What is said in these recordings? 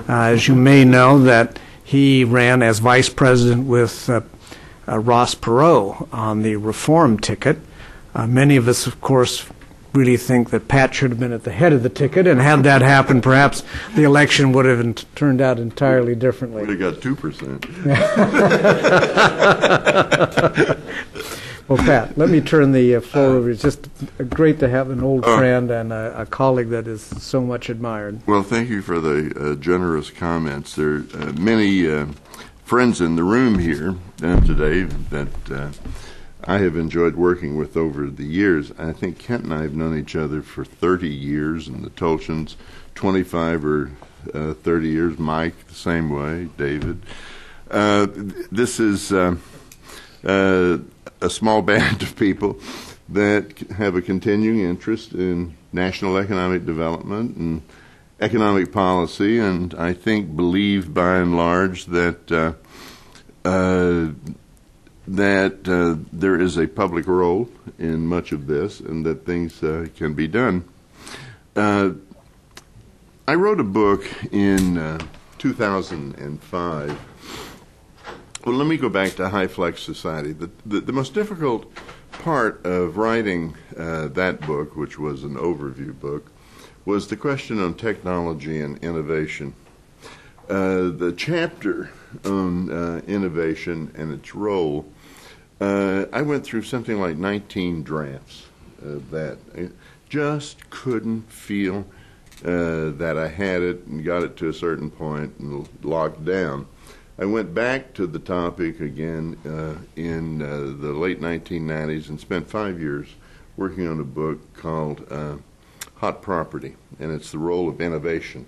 As you may know, that he ran as vice president with Ross Perot on the reform ticket. Many of us, of course, really think that Pat should have been at the head of the ticket, and had that happened, perhaps the election would have turned out entirely differently. We'd have got 2%. Well, Pat, let me turn the floor over. It's just great to have an old friend and a colleague that is so much admired. Well, thank you for the generous comments. There are many friends in the room here today that I have enjoyed working with over the years. I think Kent and I have known each other for 30 years, and the Tolchins 25 or 30 years. Mike, the same way. David. This is a small band of people that have a continuing interest in national economic development and economic policy, and I think believe by and large that there is a public role in much of this, and that things can be done. I wrote a book in 2005. Well, let me go back to High Flex Society. The most difficult part of writing that book, which was an overview book, was the question on technology and innovation. The chapter on innovation and its role, I went through something like 19 drafts of that. I just couldn't feel that I had it and got it to a certain point and locked down. I went back to the topic again in the late 1990s and spent 5 years working on a book called Hot Property, and it's the role of innovation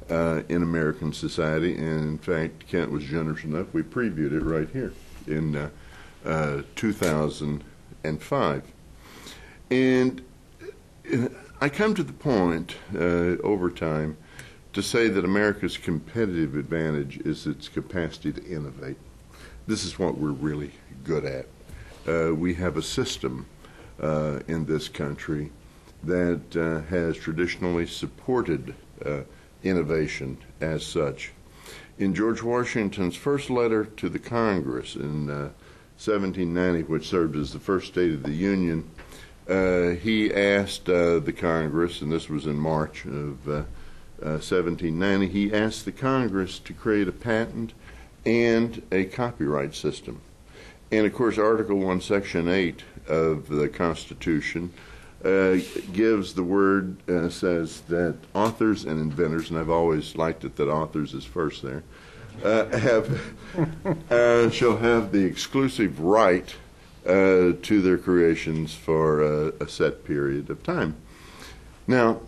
in American society. And in fact, Kent was generous enough, we previewed it right here in 2005. And I come to the point over time to say that America's competitive advantage is its capacity to innovate. This is what we're really good at. We have a system in this country that has traditionally supported innovation as such. In George Washington's first letter to the Congress in 1790, which served as the first State of the Union, he asked the Congress, and this was in March of 1790, he asked the Congress to create a patent and a copyright system. And of course, Article 1, Section 8 of the Constitution gives the word, says that authors and inventors, and I've always liked it that authors is first there, shall have the exclusive right to their creations for a set period of time. Now,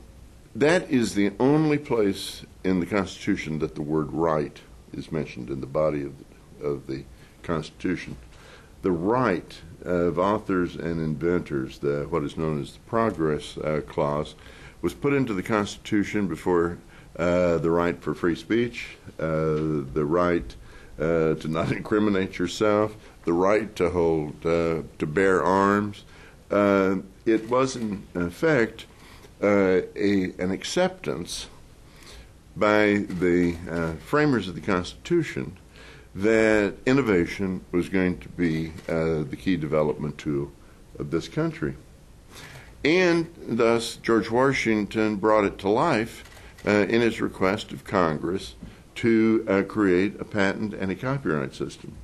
that is the only place in the Constitution that the word right is mentioned in the body of the Constitution. The right of authors and inventors, what is known as the Progress Clause, was put into the Constitution before the right for free speech, the right to not incriminate yourself, the right to hold, to bear arms. It was in effect an acceptance by the framers of the Constitution that innovation was going to be the key development tool of this country. And thus, George Washington brought it to life in his request of Congress to create a patent and a copyright system.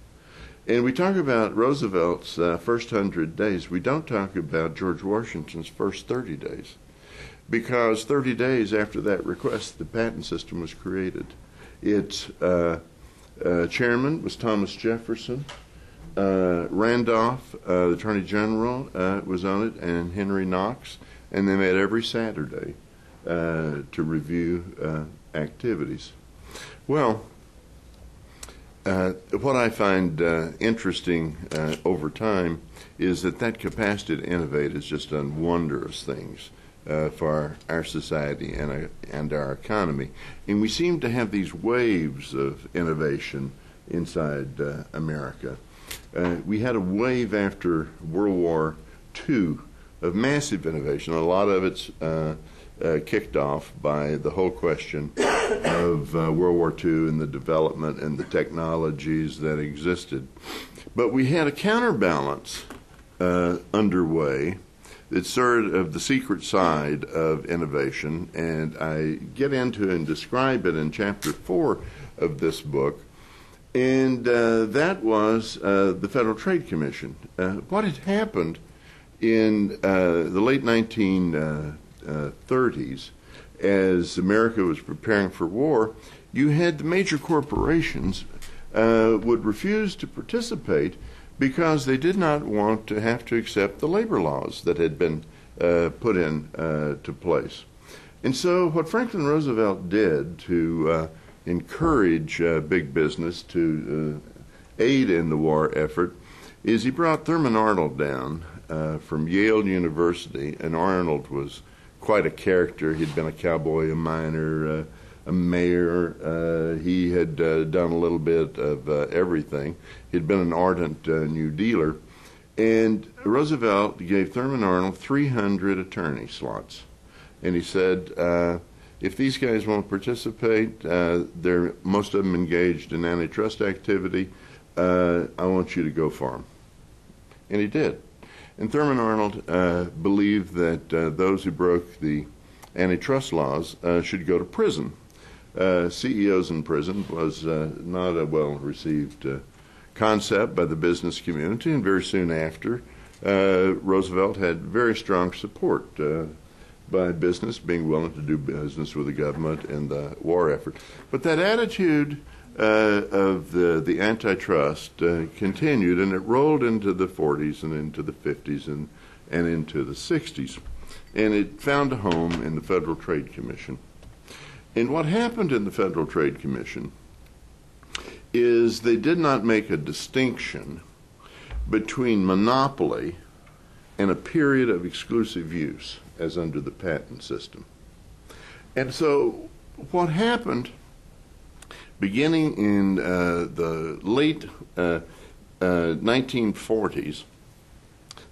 And we talk about Roosevelt's first 100 days. We don't talk about George Washington's first 30 days. Because 30 days after that request, the patent system was created. Its chairman was Thomas Jefferson. Randolph, the Attorney General, was on it, and Henry Knox. And they met every Saturday to review activities. Well, what I find interesting over time is that capacity to innovate has just done wondrous things for our society and our economy. And we seem to have these waves of innovation inside America. We had a wave after World War II of massive innovation. A lot of it's kicked off by the whole question of World War II and the development and the technologies that existed. But we had a counterbalance underway. It's sort of the secret side of innovation, and I get into and describe it in Chapter 4 of this book, and that was the Federal Trade Commission. What had happened in the late 1930s, as America was preparing for war, you had the major corporations would refuse to participate because they did not want to have to accept the labor laws that had been put in to place. And so what Franklin Roosevelt did to encourage big business to aid in the war effort is he brought Thurman Arnold down from Yale University, and Arnold was quite a character. He'd been a cowboy, a miner, a mayor. He had done a little bit of everything. He'd been an ardent New Dealer. And Roosevelt gave Thurman Arnold 300 attorney slots. And he said, if these guys won't participate, most of them engaged in antitrust activity, I want you to go for them. And he did. And Thurman Arnold believed that those who broke the antitrust laws should go to prison. CEOs in prison was not a well-received concept by the business community, and very soon after, Roosevelt had very strong support by business being willing to do business with the government in the war effort. But that attitude of the antitrust continued, and it rolled into the 40s and into the 50s and into the 60s. And it found a home in the Federal Trade Commission. And what happened in the Federal Trade Commission is they did not make a distinction between monopoly and a period of exclusive use, as under the patent system. And so what happened beginning in the late 1940s,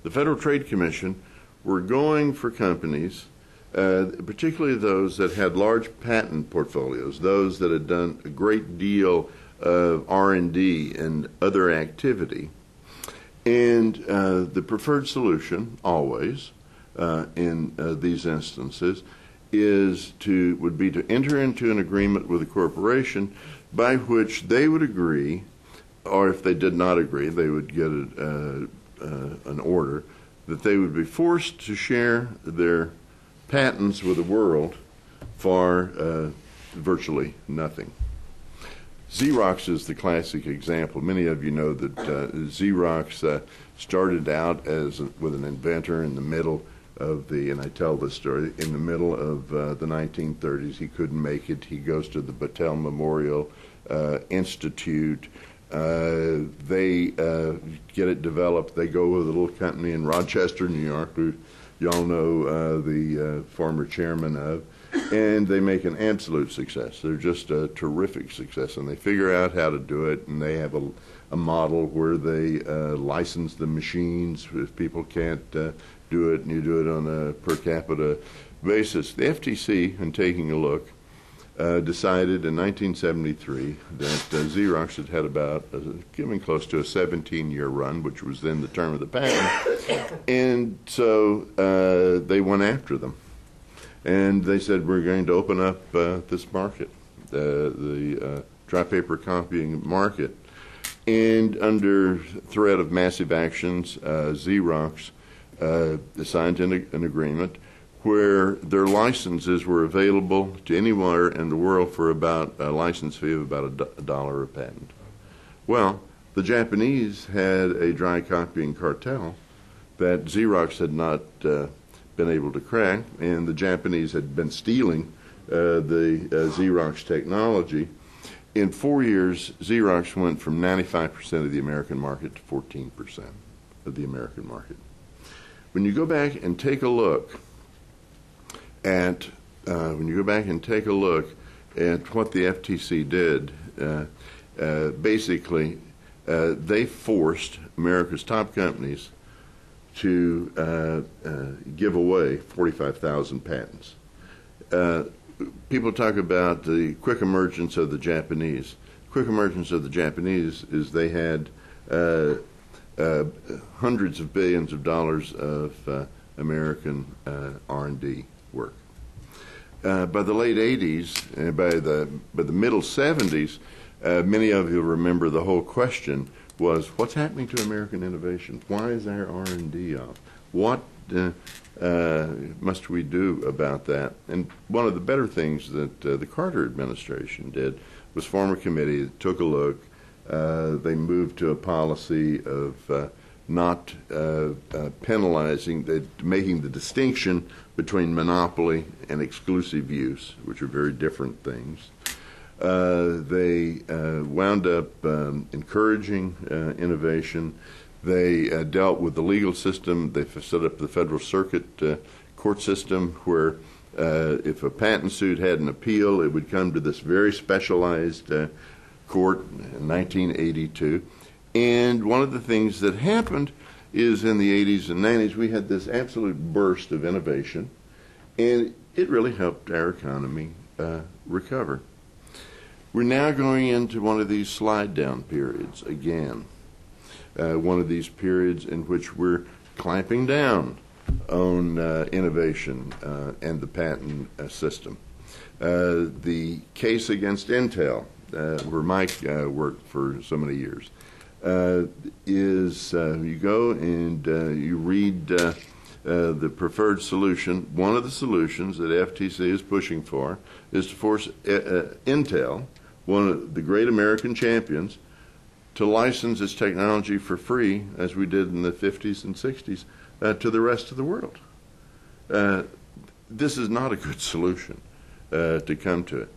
the Federal Trade Commission were going for companies, particularly those that had large patent portfolios, those that had done a great deal of R&D and other activity. And the preferred solution, always, in these instances, would be to enter into an agreement with a corporation by which they would agree, or if they did not agree, they would get an order that they would be forced to share their patents with the world for virtually nothing. Xerox is the classic example. Many of you know that Xerox started out with an inventor in the middle of and I tell this story, in the middle of the 1930s. He couldn't make it. He goes to the Battelle Memorial Institute. They get it developed. They go with a little company in Rochester, New York, who y'all know the former chairman of, and they make an absolute success. They're just a terrific success, and they figure out how to do it, and they have a model where they license the machines if people can't do it, and you do it on a per capita basis. The FTC, in taking a look, decided in 1973 that Xerox had about getting close to a 17-year run, which was then the term of the patent, and so they went after them. And they said, we're going to open up this market, the dry paper copying market. And under threat of massive actions, Xerox signed an agreement where their licenses were available to anywhere in the world for about a license fee of about $1 a patent. Well, the Japanese had a dry copying cartel that Xerox had not been able to crack, and the Japanese had been stealing the Xerox technology. In 4 years, Xerox went from 95% of the American market to 14% of the American market. When you go back and take a look at what the FTC did, basically they forced America's top companies to give away 45,000 patents. people talk about the quick emergence of the Japanese. Quick emergence of the Japanese is they had hundreds of billions of dollars of American R&D work. By the late 80s, and by the middle 70s, many of you remember the whole question was, what's happening to American innovation? Why is our R&D off? What must we do about that? And one of the better things that the Carter administration did was form a committee that took a look. They moved to a policy of not penalizing, making the distinction between monopoly and exclusive use, which are very different things. They wound up encouraging innovation. They dealt with the legal system. They set up the Federal Circuit court system where if a patent suit had an appeal, it would come to this very specialized court in 1982. And one of the things that happened is in the 80s and 90s, we had this absolute burst of innovation, and it really helped our economy recover. We're now going into one of these slide-down periods again, one of these periods in which we're clamping down on innovation and the patent system. The case against Intel, where Mike worked for so many years, is you go and you read the preferred solution. One of the solutions that FTC is pushing for is to force Intel, one of the great American champions, to license its technology for free, as we did in the 50s and 60s, to the rest of the world. This is not a good solution to come to it.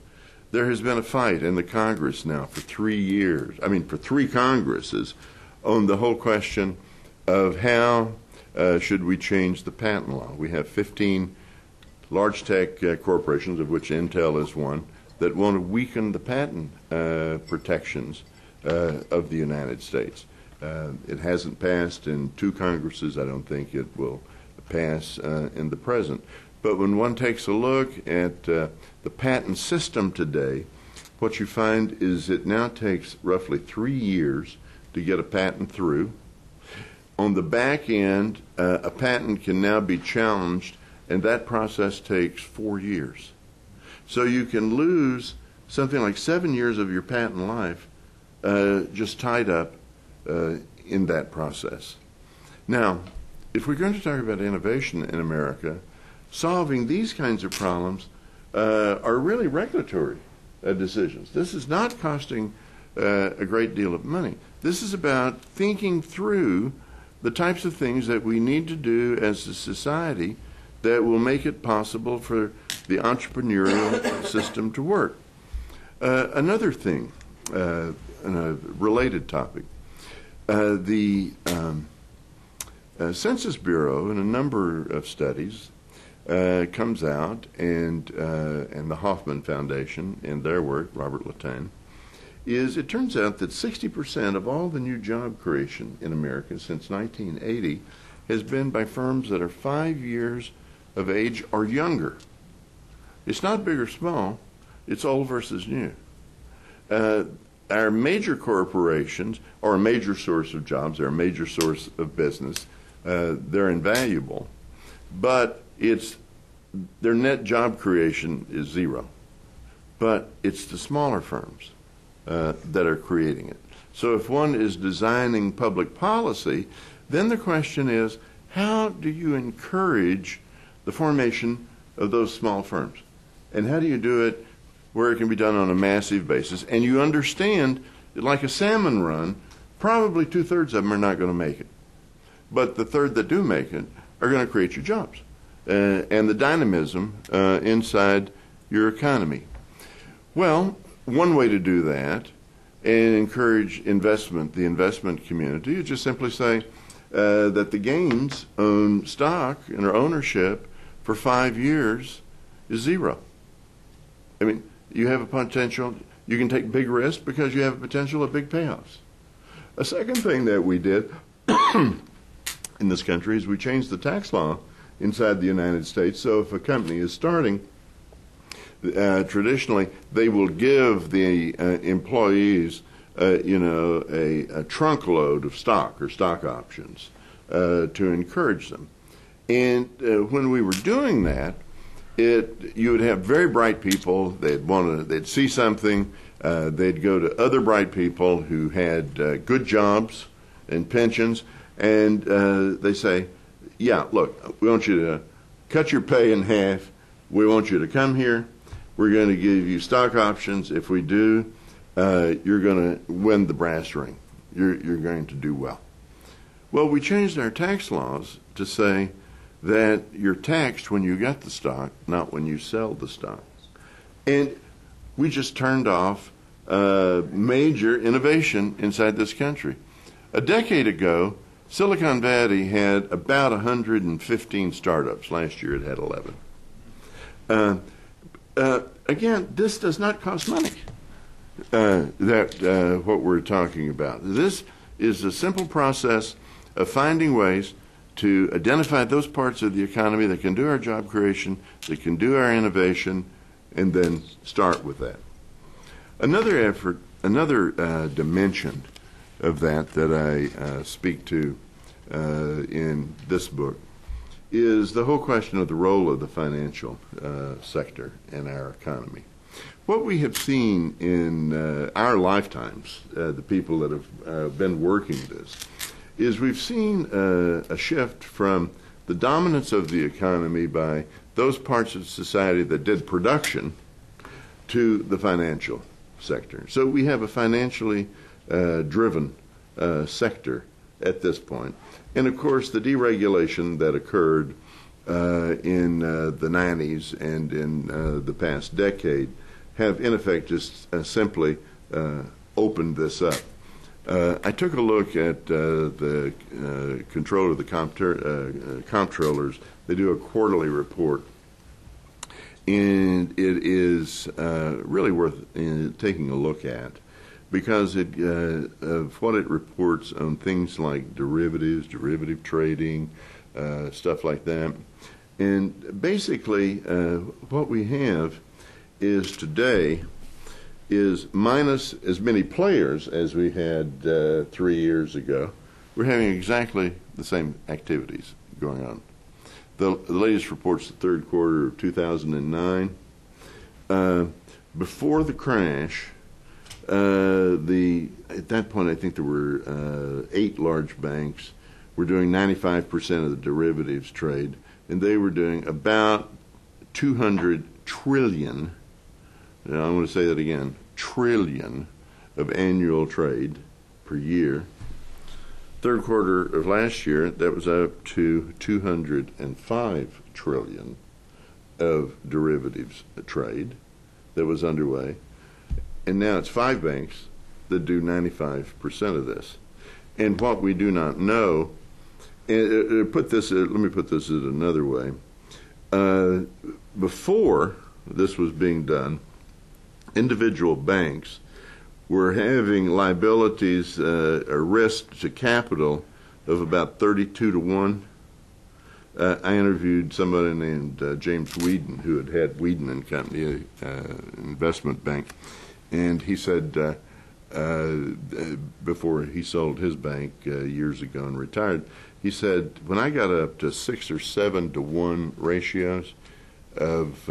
There has been a fight in the Congress now for 3 years, for 3 Congresses, on the whole question of how should we change the patent law. We have 15 large tech corporations, of which Intel is one, that want to weaken the patent protections of the United States. It hasn't passed in 2 Congresses. I don't think it will pass in the present. But when one takes a look at the patent system today, what you find is it now takes roughly 3 years to get a patent through. On the back end, a patent can now be challenged, and that process takes 4 years. So you can lose something like 7 years of your patent life just tied up in that process. Now, if we're going to talk about innovation in America, solving these kinds of problems are really regulatory decisions. This is not costing a great deal of money. This is about thinking through the types of things that we need to do as a society that will make it possible for the entrepreneurial system to work. Another thing, a related topic, the Census Bureau, in a number of studies, comes out, and the Hoffman Foundation, in their work, Robert Lattin, it turns out that 60% of all the new job creation in America since 1980 has been by firms that are 5 years of age or younger. It's not big or small, it's old versus new. Our major corporations are a major source of jobs, they're a major source of business, they're invaluable, but their net job creation is 0. But it's the smaller firms that are creating it. So if one is designing public policy, then the question is, how do you encourage the formation of those small firms? And how do you do it where it can be done on a massive basis? And you understand that, like a salmon run, probably 2/3 of them are not going to make it. But the third that do make it are going to create your jobs and the dynamism inside your economy. Well, one way to do that and encourage investment, the investment community, is just simply say that the gains on stock and our ownership for 5 years is 0. You have a potential, you can take big risks because you have a potential of big payoffs. A second thing that we did in this country is we changed the tax law inside the United States. So if a company is starting, traditionally, they will give the employees, a trunk load of stock or stock options to encourage them. And when we were doing that, you would have very bright people. They'd see something. They'd go to other bright people who had good jobs and pensions, and they say, "Yeah, look, we want you to cut your pay in half. We want you to come here. We're going to give you stock options. If we do, you're going to win the brass ring. You're going to do well." Well, we changed our tax laws to say that you're taxed when you get the stock, not when you sell the stock. And we just turned off major innovation inside this country. A decade ago, Silicon Valley had about 115 startups. Last year it had 11. Again, this does not cost money, what we're talking about. This is a simple process of finding ways to identify those parts of the economy that can do our job creation, that can do our innovation, and then start with that. Another dimension of that I speak to in this book is the whole question of the role of the financial sector in our economy. What we have seen in our lifetimes, the people that have been working this, is we've seen a shift from the dominance of the economy by those parts of society that did production to the financial sector. So we have a financially driven sector at this point. And of course, the deregulation that occurred in the 90s and in the past decade have in effect just simply opened this up. I took a look at the controller of the comptrollers. They do a quarterly report, and it is really worth taking a look at because of what it reports on things like derivatives, derivative trading, stuff like that. And basically, what we have is today is minus as many players as we had 3 years ago. We're having exactly the same activities going on. The latest report's the third quarter of 2009. Before the crash, at that point I think there were 8 large banks were doing 95% of the derivatives trade, and they were doing about 200 trillion, now I'm going to say that again, trillion of annual trade per year. Third quarter of last year, that was up to 205 trillion of derivatives trade that was underway. And now it's 5 banks that do 95% of this. And what we do not know, let me put this in another way. Before this was being done, individual banks were having liabilities, a risk to capital of about 32 to 1. I interviewed somebody named James Whedon, who had Whedon and Company, investment bank, and he said before he sold his bank years ago and retired, he said, when I got up to 6 or 7 to 1 ratios of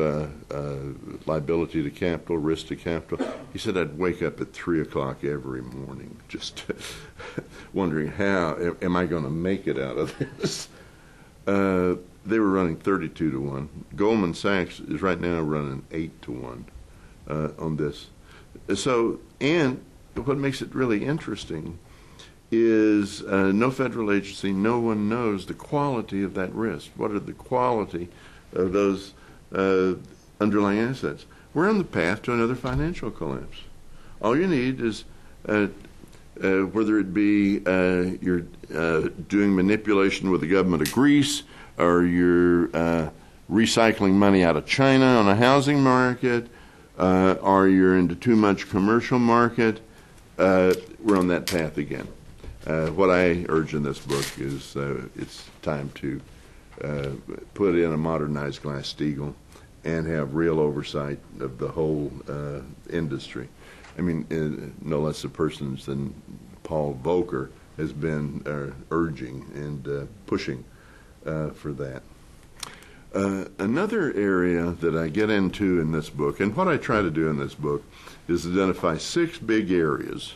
liability to capital, risk to capital, he said I'd wake up at 3 o'clock every morning just wondering how am I going to make it out of this. They were running 32 to 1. Goldman Sachs is right now running 8 to 1 on this. So, and what makes it really interesting is no federal agency, no one knows the quality of that risk. What are the quality of those underlying assets? We're on the path to another financial collapse. All you need is, whether it be you're doing manipulation with the government of Greece, or you're recycling money out of China on a housing market, or you're into too much commercial market, we're on that path again. What I urge in this book is it's time to put in a modernized Glass-Steagall and have real oversight of the whole industry. I mean, no less a person than Paul Volcker has been urging and pushing for that. Another area that I get into in this book, and what I try to do in this book, is identify six areas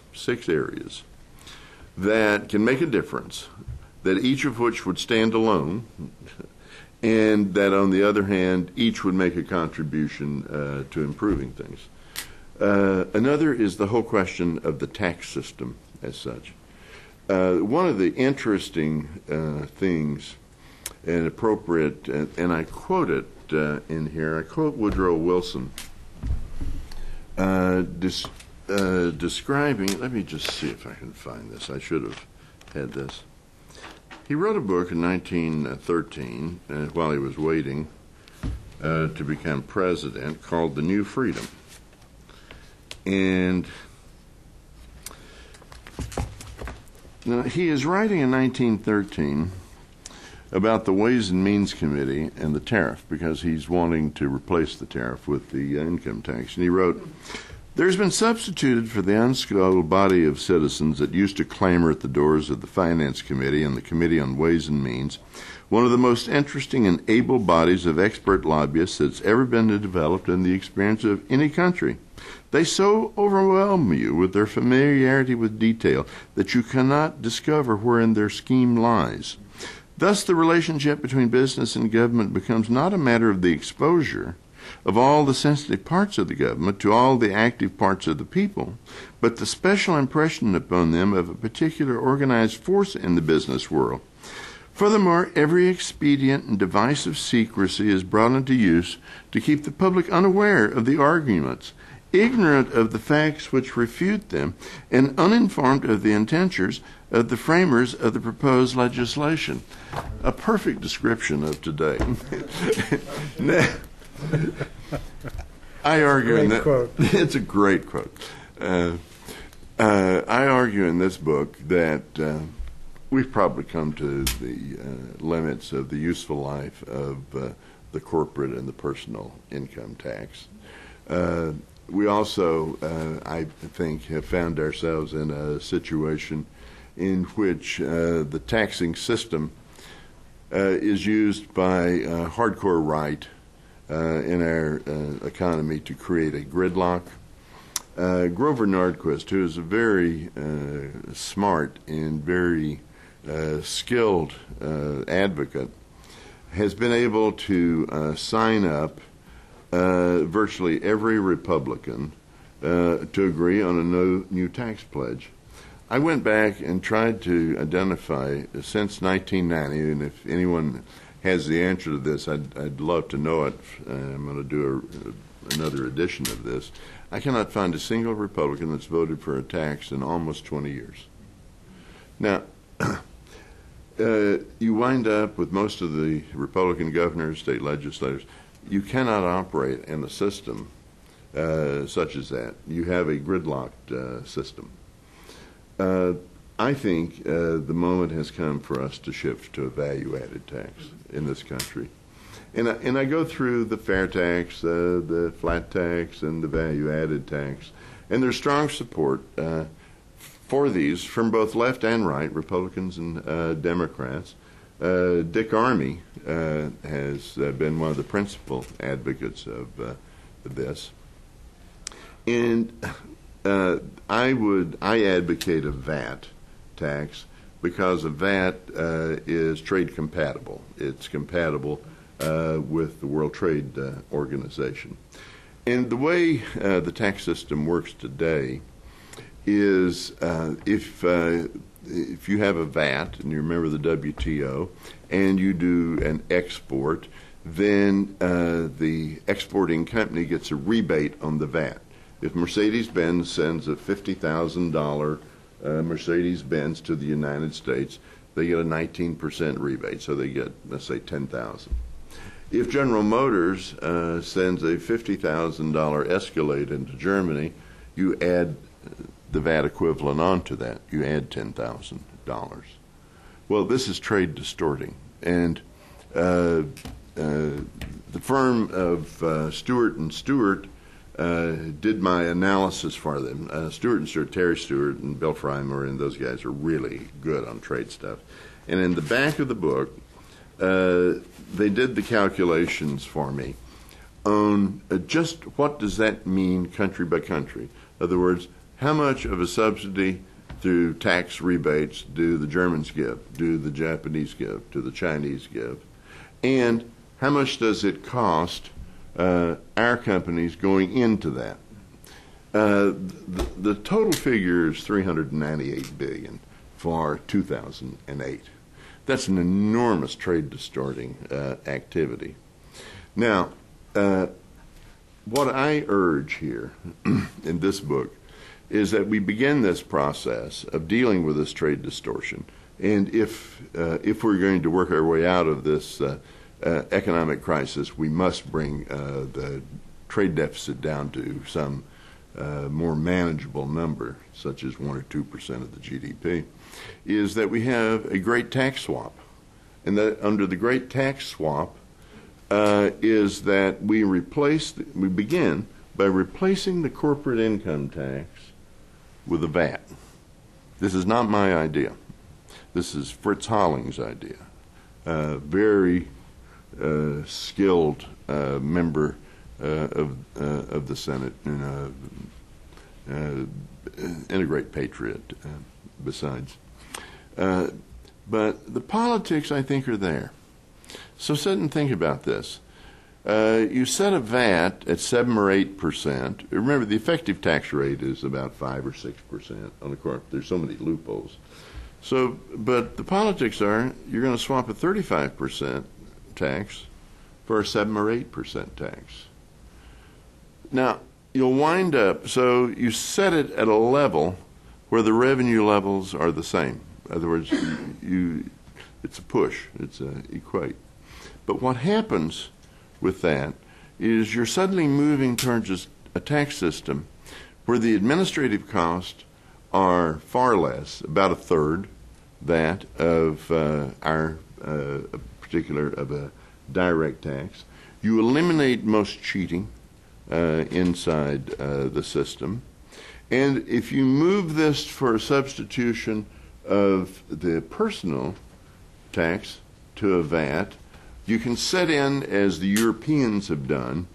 that can make a difference, that each of which would stand alone, and that, on the other hand, each would make a contribution to improving things. Another is the whole question of the tax system as such. One of the interesting things and appropriate, and I quote it in here, I quote Woodrow Wilson describing, let me just see if I can find this. I should have had this. He wrote a book in 1913 while he was waiting to become president called The New Freedom. And now he is writing in 1913 about the Ways and Means Committee and the tariff, because he's wanting to replace the tariff with the income tax. And he wrote, "There's been substituted for the unskilled body of citizens that used to clamor at the doors of the Finance Committee and the Committee on Ways and Means, one of the most interesting and able bodies of expert lobbyists that's ever been developed in the experience of any country. They so overwhelm you with their familiarity with detail that you cannot discover wherein their scheme lies. Thus, the relationship between business and government becomes not a matter of the exposure of all the sensitive parts of the government to all the active parts of the people, but the special impression upon them of a particular organized force in the business world. Furthermore, every expedient and device of secrecy is brought into use to keep the public unaware of the arguments, ignorant of the facts which refute them, and uninformed of the intentions of the framers of the proposed legislation." A perfect description of today. I argue in that quote. It's a great quote. I argue in this book that we've probably come to the limits of the useful life of the corporate and the personal income tax. We also, I think, have found ourselves in a situation in which the taxing system is used by hardcore right in our economy to create a gridlock. Grover Nordquist, who is a very smart and very skilled advocate, has been able to sign up virtually every Republican to agree on a no new tax pledge. I went back and tried to identify since 1990, and if anyone has the answer to this, I'd love to know it. I'm going to do another edition of this. I cannot find a single Republican that's voted for a tax in almost 20 years. Now, you wind up with most of the Republican governors, state legislators. You cannot operate in a system such as that. You have a gridlocked system. I think the moment has come for us to shift to a value-added tax in this country. And I go through the fair tax, the flat tax, and the value-added tax. And there's strong support for these from both left and right, Republicans and Democrats. Dick Armey has been one of the principal advocates of this. And I advocate a VAT tax because a VAT is trade compatible. It's compatible with the World Trade Organization. And the way the tax system works today is if you have a VAT and you're a member of the WTO and you do an export, then the exporting company gets a rebate on the VAT. If Mercedes-Benz sends a $50,000 Mercedes-Benz to the United States, they get a 19% rebate, so they get, let's say, $10,000. If General Motors sends a $50,000 Escalade into Germany, you add the VAT equivalent onto that. You add $10,000. Well, this is trade distorting, and the firm of Stewart and Stewart did my analysis for them. Stewart and Stewart, Terry Stewart and Bill Frymer, and those guys are really good on trade stuff. And in the back of the book, they did the calculations for me on just what does that mean country by country. In other words, how much of a subsidy through tax rebates do the Germans give, do the Japanese give, do the Chinese give, and how much does it cost our companies going into that? The total figure is $398 billion for 2008. That's an enormous trade distorting activity. Now, what I urge here in this book is that we begin this process of dealing with this trade distortion. And if we're going to work our way out of this economic crisis, we must bring the trade deficit down to some more manageable number, such as 1 or 2% of the GDP, is that we have a great tax swap. And that under the great tax swap is that we begin by replacing the corporate income tax with a VAT. This is not my idea. This is Fritz Holling's idea. Very skilled member of the Senate and a great patriot besides. But the politics, I think, are there. So sit and think about this. You set a VAT at 7 or 8%. Remember, the effective tax rate is about 5 or 6% on the corp. There's so many loopholes. So, but the politics are you're going to swap a 35% tax for a 7 or 8% tax. Now, you'll wind up, so you set it at a level where the revenue levels are the same. In other words, it's a push, it's a equate. But what happens with that is you're suddenly moving towards a tax system where the administrative costs are far less, about a third that of our particular of a direct tax. You eliminate most cheating inside the system. And if you move this for a substitution of the personal tax to a VAT, you can set in, as the Europeans have done,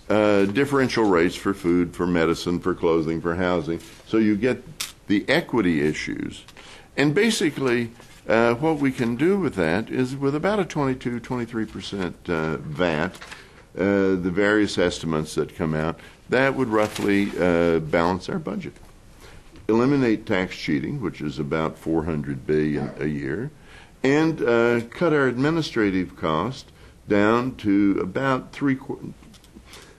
differential rates for food, for medicine, for clothing, for housing. So you get the equity issues. And basically, what we can do with that is with about a 22, 23% VAT, the various estimates that come out, that would roughly balance our budget. Eliminate tax cheating, which is about $400 billion a year, and cut our administrative cost down to about 0.3,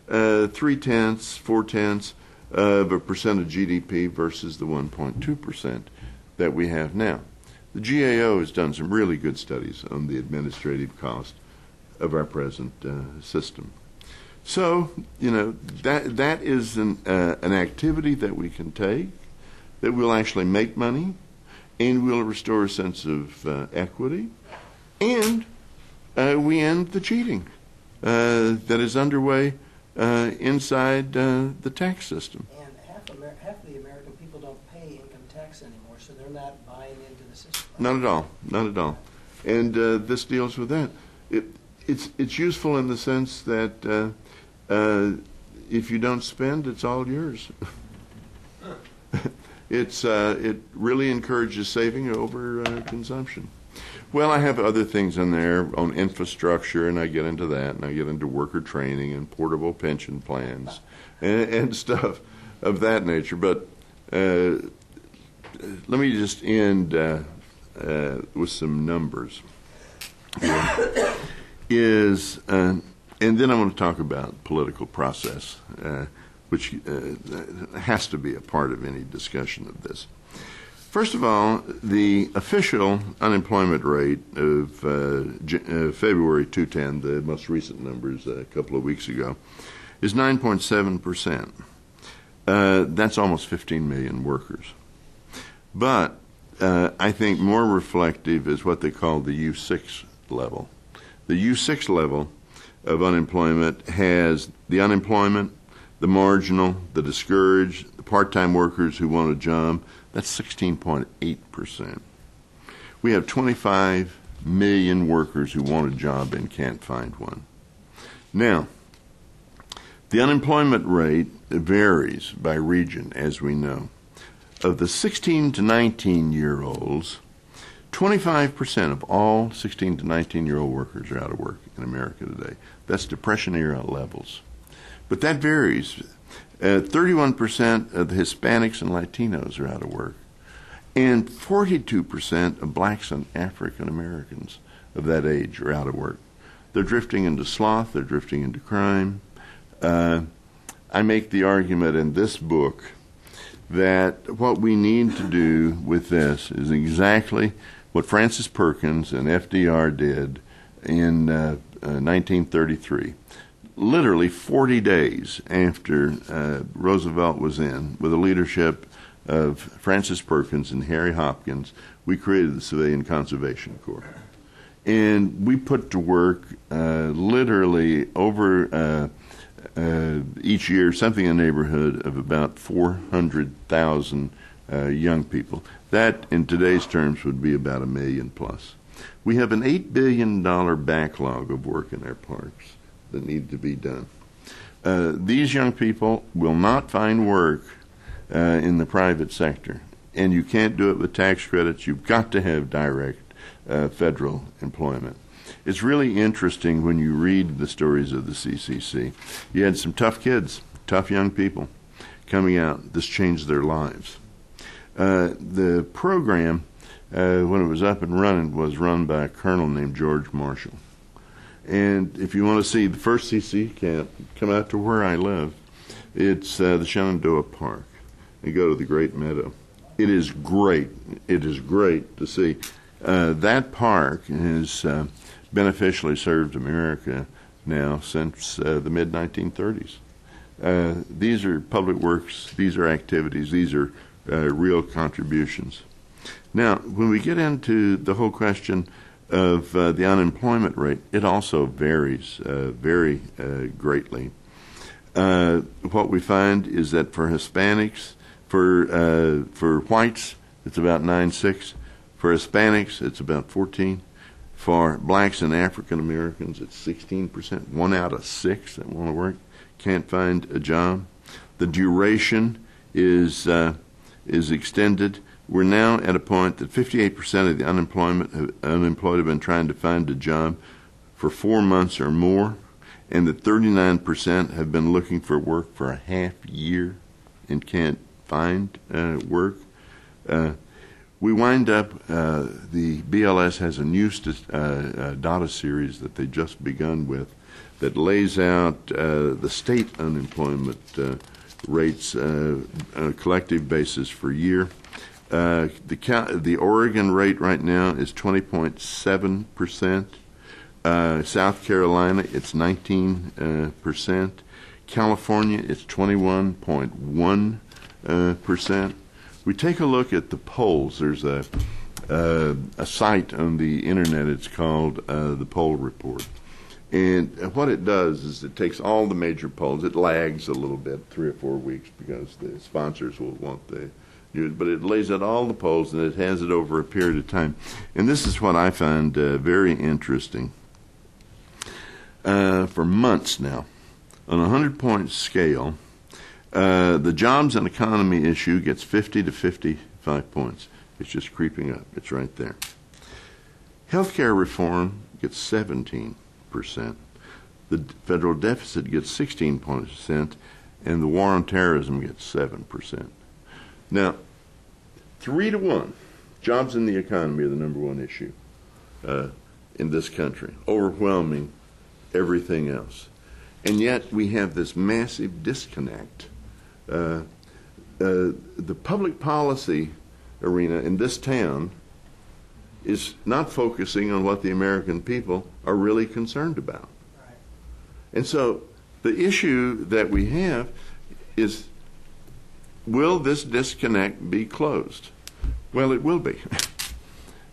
0.4 of a percent of GDP versus the 1.2% that we have now. The GAO has done some really good studies on the administrative cost of our present system. So, you know, that is an activity that we can take, that will actually make money, and will restore a sense of equity, and we end the cheating that is underway inside the tax system. And half of the American people don't pay income tax anymore, so they're not buying into the system. Not at all, not at all. And this deals with that. It's useful in the sense that if you don't spend, it's all yours. It really encourages saving over consumption. Well, I have other things in there on infrastructure, and I get into that, and I get into worker training and portable pension plans and stuff of that nature. But let me just end with some numbers. And then I'm going to talk about political process, which has to be a part of any discussion of this. First of all, the official unemployment rate of February 2010, the most recent numbers a couple of weeks ago, is 9.7%. That's almost 15 million workers. But I think more reflective is what they call the U6 level. The U6 level of unemployment has the unemployment, the marginal, the discouraged, the part-time workers who want a job. That's 16.8%. We have 25 million workers who want a job and can't find one. Now, the unemployment rate varies by region, as we know. Of the 16 to 19-year-olds, 25% of all 16 to 19-year-old workers are out of work in America today. That's Depression-era levels. But that varies. 31% of the Hispanics and Latinos are out of work. And 42% of blacks and African Americans of that age are out of work. They're drifting into sloth. They're drifting into crime. I make the argument in this book that what we need to do with this is exactly what Francis Perkins and FDR did in 1933. Literally 40 days after Roosevelt was in, with the leadership of Francis Perkins and Harry Hopkins, we created the Civilian Conservation Corps. And we put to work literally over each year something in the neighborhood of about 400,000 young people. That, in today's terms, would be about 1 million plus. We have an $8 billion backlog of work in our parks that need to be done. These young people will not find work in the private sector, and you can't do it with tax credits. You've got to have direct federal employment. It's really interesting when you read the stories of the CCC. You had some tough kids, tough young people coming out. This changed their lives. The program, when it was up and running, was run by a colonel named George Marshall. And if you want to see the first CC camp, come out to where I live. It's the Shenandoah Park. You go to the Great Meadow. It is great. It is great to see. That park has beneficially served America now since the mid-1930s. These are public works. These are activities. These are real contributions. Now, when we get into the whole question of the unemployment rate, it also varies very greatly. What we find is that for Hispanics, for whites, it's about 9.6. For Hispanics, it's about 14. For blacks and African Americans, it's 16%. 1 out of 6 that want to work can't find a job. The duration is extended. We're now at a point that 58% of the unemployed have been trying to find a job for 4 months or more, and that 39% have been looking for work for a half year and can't find work. We wind up, the BLS has a new data series that they just begun with that lays out the state unemployment rates on a collective basis for a year. The Oregon rate right now is 20.7%. South Carolina, it's 19%. California, it's 21.1%. We take a look at the polls. There's a site on the internet. It's called the Poll Report. And what it does is it takes all the major polls. It lags a little bit, 3 or 4 weeks, because the sponsors will want the news. But it lays out all the polls, and it has it over a period of time. And this is what I find very interesting. For months now, on a 100-point scale, the jobs and economy issue gets 50 to 55 points. It's just creeping up. It's right there. Healthcare reform gets 17%. The federal deficit gets 16%, and the war on terrorism gets 7%. Now, 3 to 1, jobs in the economy are the number one issue in this country, overwhelming everything else. And yet we have this massive disconnect. The public policy arena in this town is not focusing on what the American people are really concerned about. Right. And so the issue that we have is, will this disconnect be closed? Well, it will be.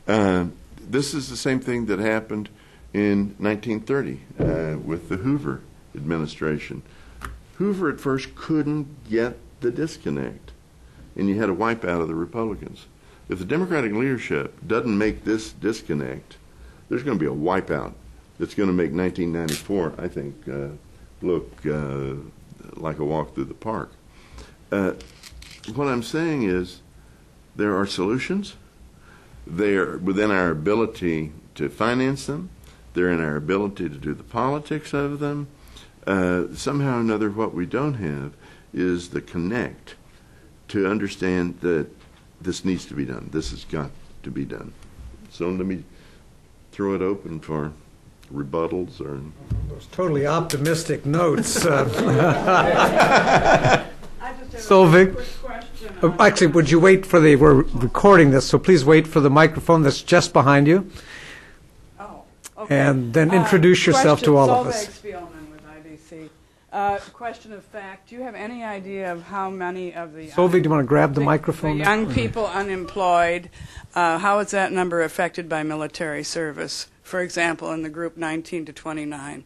This is the same thing that happened in 1930 with the Hoover administration. Hoover at first couldn't get the disconnect, and you had a wipeout of the Republicans. If the Democratic leadership doesn't make this disconnect, there's going to be a wipeout that's going to make 1994, I think, look like a walk through the park. What I'm saying is there are solutions. They are within our ability to finance them. They're in our ability to do the politics of them. Somehow or another, what we don't have is the connect to understand that this needs to be done. This has got to be done. So let me throw it open for rebuttals or... Those totally optimistic notes. I just have Solvig. a quick question. Actually, would you wait for the... We're recording this, so please wait for the microphone that's just behind you. Oh, okay. And then introduce yourself to all of us. Solveig Spielman with IDC. Question of fact, do you have any idea of how many of the... Solvig, do you want to grab the microphone? The young people unemployed, how is that number affected by military service? For example, in the group 19 to 29.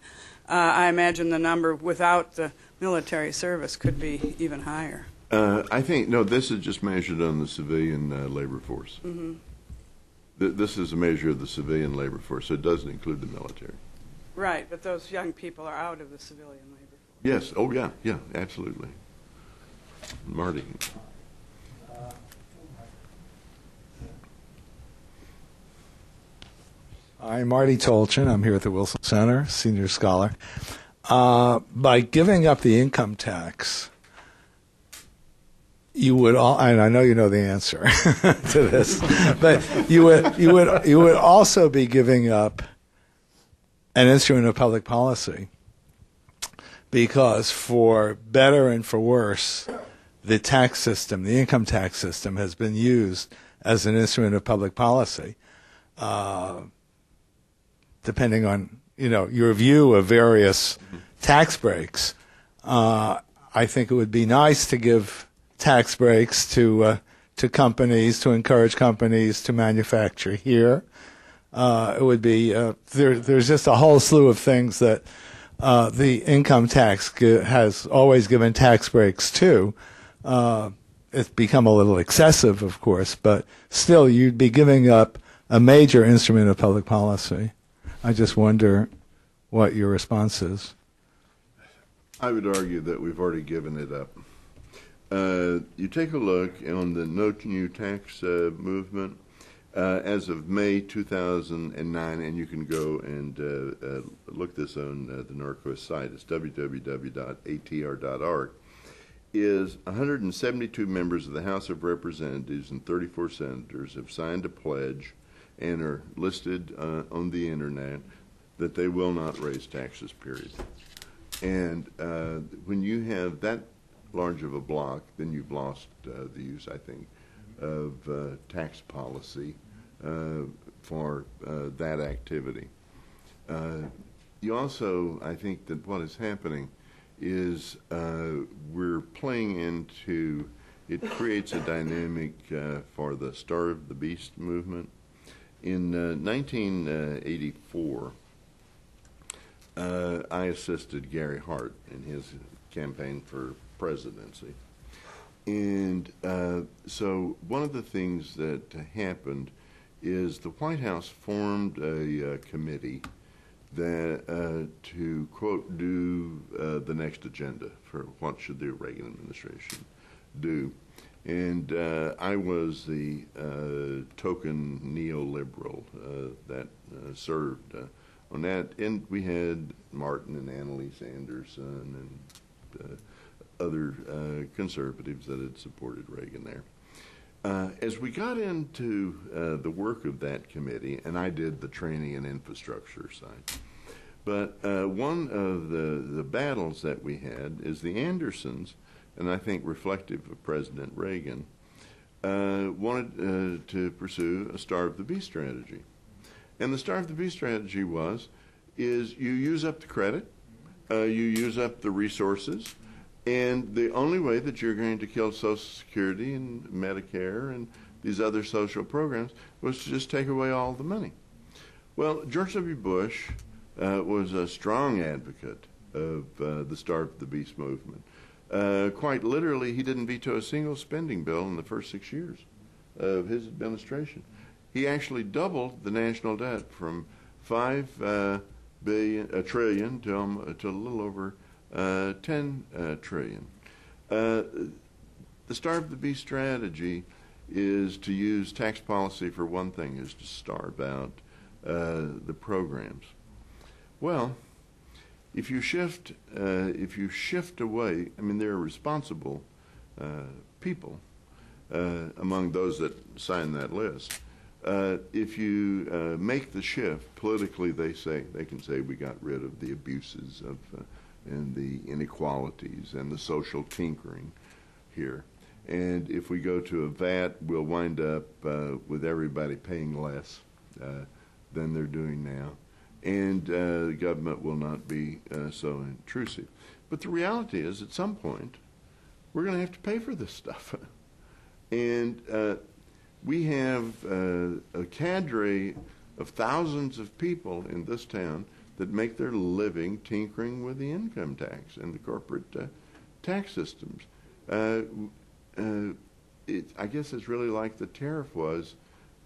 I imagine the number without the military service could be even higher. I think, no, this is just measured on the civilian labor force. Mm-hmm. This is a measure of the civilian labor force, so it doesn't include the military. Right, but those young people are out of the civilian labor force. Yes, oh yeah, yeah, absolutely. Marty. I'm Marty Tolchin. I'm here at the Wilson Center, senior scholar. By giving up the income tax, you would all, and I know you know the answer to this, but you would also be giving up an instrument of public policy, because for better and for worse, the tax system, the income tax system, has been used as an instrument of public policy. Depending on your view of various tax breaks, I think it would be nice to give tax breaks to companies, to encourage companies to manufacture here. It would be there's just a whole slew of things that the income tax has always given tax breaks to. It's become a little excessive, of course, but still you'd be giving up a major instrument of public policy. I just wonder what your response is. I would argue that we've already given it up. You take a look on the No New Tax movement as of May 2009, and you can go and look this on the Norquist site. It's www.atr.org. Is 172 members of the House of Representatives and 34 senators have signed a pledge and are listed on the internet that they will not raise taxes, period. And when you have that large of a block, then you've lost the use, I think, of tax policy for that activity. You also, I think that what is happening is we're playing into, it creates a dynamic for the Starve the Beast movement. In 1984, I assisted Gary Hart in his campaign for presidency. And so one of the things that happened is the White House formed a committee that to, quote, do the next agenda for what should the Reagan administration do. And I was the token neoliberal that served on that. And we had Martin and Annalise Anderson and other conservatives that had supported Reagan there. As we got into the work of that committee, and I did the training and infrastructure side, but one of the battles that we had is the Andersons, and I think reflective of President Reagan, wanted to pursue a Starve the Beast strategy. And the Starve the Beast strategy is you use up the credit, you use up the resources, and the only way that you're going to kill Social Security and Medicare and these other social programs was to just take away all the money. Well, George W. Bush was a strong advocate of the Starve the Beast movement. Quite literally, he didn't veto a single spending bill in the first 6 years of his administration. He actually doubled the national debt from 5 trillion to a little over 10 trillion. The Starve the Beast strategy is to use tax policy for one thing, is to starve out the programs. Well, if you shift away, I mean, there are responsible people among those that sign that list. If you make the shift politically, they can say we got rid of the abuses of and the inequalities and the social tinkering here. And if we go to a VAT, we'll wind up with everybody paying less than they're doing now. And the government will not be so intrusive. But the reality is, at some point, we're going to have to pay for this stuff. And we have a cadre of thousands of people in this town that make their living tinkering with the income tax and the corporate tax systems. I guess it's really like the tariff was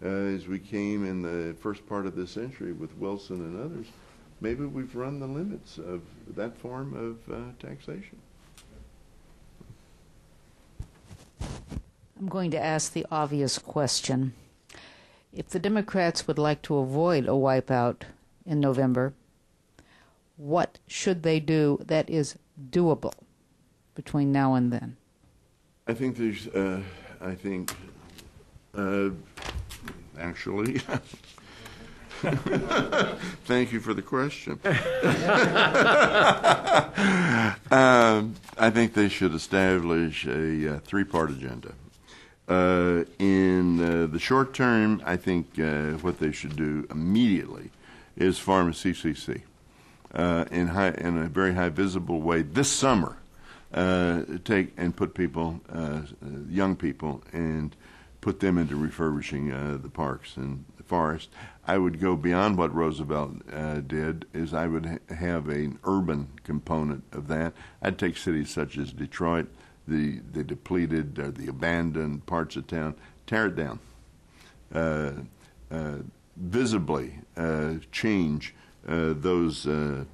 as we came in the first part of this century with Wilson and others. Maybe we've run the limits of that form of taxation. I'm going to ask the obvious question. If the Democrats would like to avoid a wipeout in November, what should they do that is doable between now and then? I think there's, actually, thank you for the question. I think they should establish a three-part agenda. In the short term, I think what they should do immediately is farm a CCC in a very high visible way this summer. Take and put people, young people, and put them into refurbishing the parks and the forest. I would go beyond what Roosevelt did, is I would have an urban component of that. I'd take cities such as Detroit, the depleted, the abandoned parts of town, tear it down, visibly change those the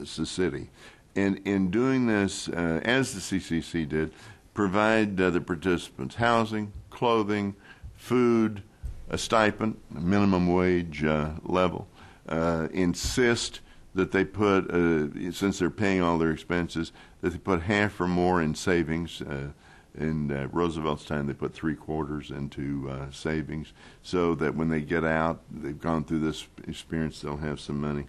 city. And in doing this, as the CCC did, provide the participants housing, clothing, food, a stipend, a minimum wage level. Insist that they put, since they're paying all their expenses, that they put half or more in savings. In Roosevelt's time, they put 3/4 into savings, so that when they get out, they've gone through this experience, they'll have some money.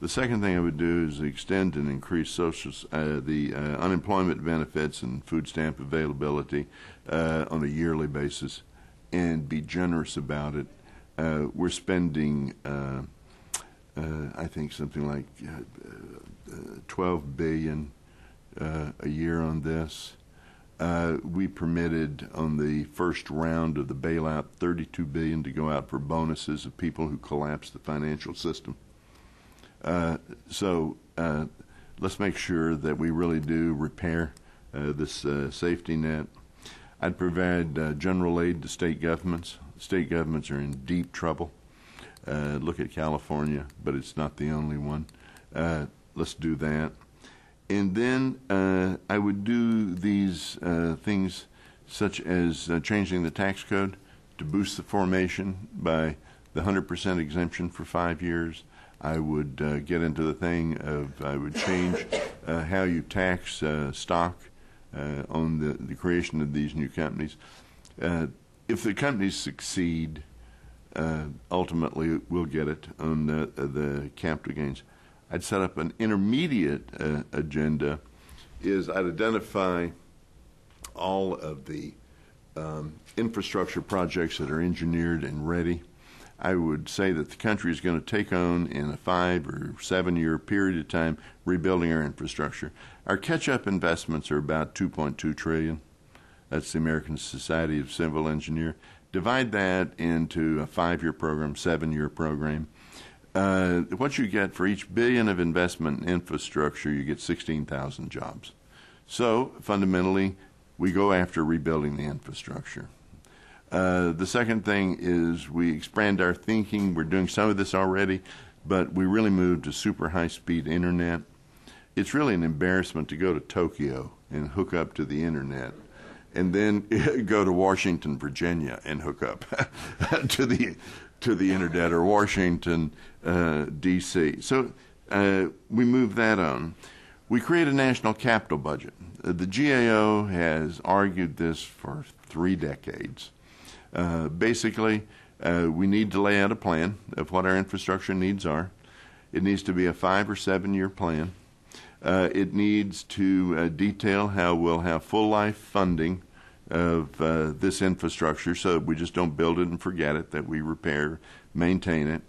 The second thing I would do is extend and increase the unemployment benefits and food stamp availability on a yearly basis, and be generous about it. We're spending, I think, something like $12 billion a year on this. We permitted on the first round of the bailout $32 billion to go out for bonuses of people who collapsed the financial system. So let's make sure that we really do repair this safety net. I'd provide general aid to state governments. State governments are in deep trouble. Look at California, but it's not the only one. Let's do that. And then I would do these things such as changing the tax code to boost the formation by the 100% exemption for 5 years. I would get into the thing of, I would change how you tax stock on the creation of these new companies. If the companies succeed, ultimately we'll get it on the capital gains. I'd set up an intermediate agenda, is I'd identify all of the infrastructure projects that are engineered and ready. I would say that the country is going to take on, in a 5 or 7 year period of time, rebuilding our infrastructure. Our catch-up investments are about $2.2 trillion. That's the American Society of Civil Engineers. Divide that into a 5-year program, 7-year program. what you get for each billion of investment in infrastructure, you get 16,000 jobs. So fundamentally, we go after rebuilding the infrastructure. The second thing is we expand our thinking. We're doing some of this already, but we really moved to super high-speed internet. It's really an embarrassment to go to Tokyo and hook up to the internet, and then go to Washington, Virginia, and hook up to the internet, or Washington, D.C. So we move that on. We create a national capital budget. The GAO has argued this for 3 decades. Basically, we need to lay out a plan of what our infrastructure needs are. It needs to be a 5 or 7 year plan. It needs to detail how we'll have full life funding of this infrastructure, so that we just don't build it and forget it, that we repair, maintain it.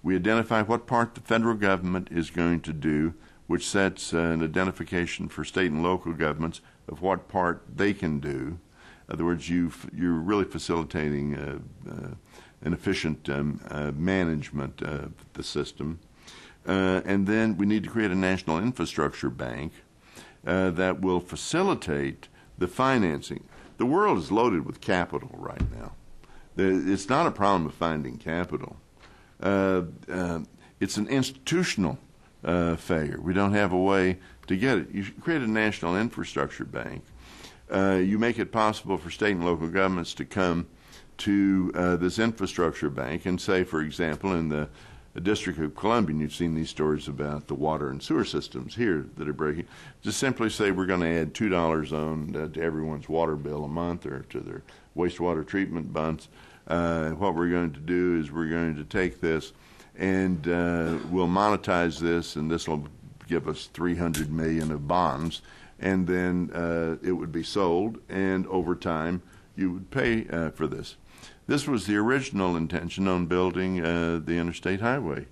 We identify what part the federal government is going to do, which sets an identification for state and local governments of what part they can do. In other words, you're really facilitating an efficient management of the system. And then we need to create a national infrastructure bank that will facilitate the financing. The world is loaded with capital right now. It's not a problem of finding capital. It's an institutional failure. We don't have a way to get it. You create a national infrastructure bank. You make it possible for state and local governments to come to this infrastructure bank and say, for example, in the District of Columbia, and you've seen these stories about the water and sewer systems here that are breaking, just simply say we're going to add $2 on to everyone's water bill a month, or to their wastewater treatment bunts. What we're going to do is we're going to take this and we'll monetize this, and this will give us $300 million of bonds, and then it would be sold, and over time you would pay for this. This was the original intention on building the interstate highway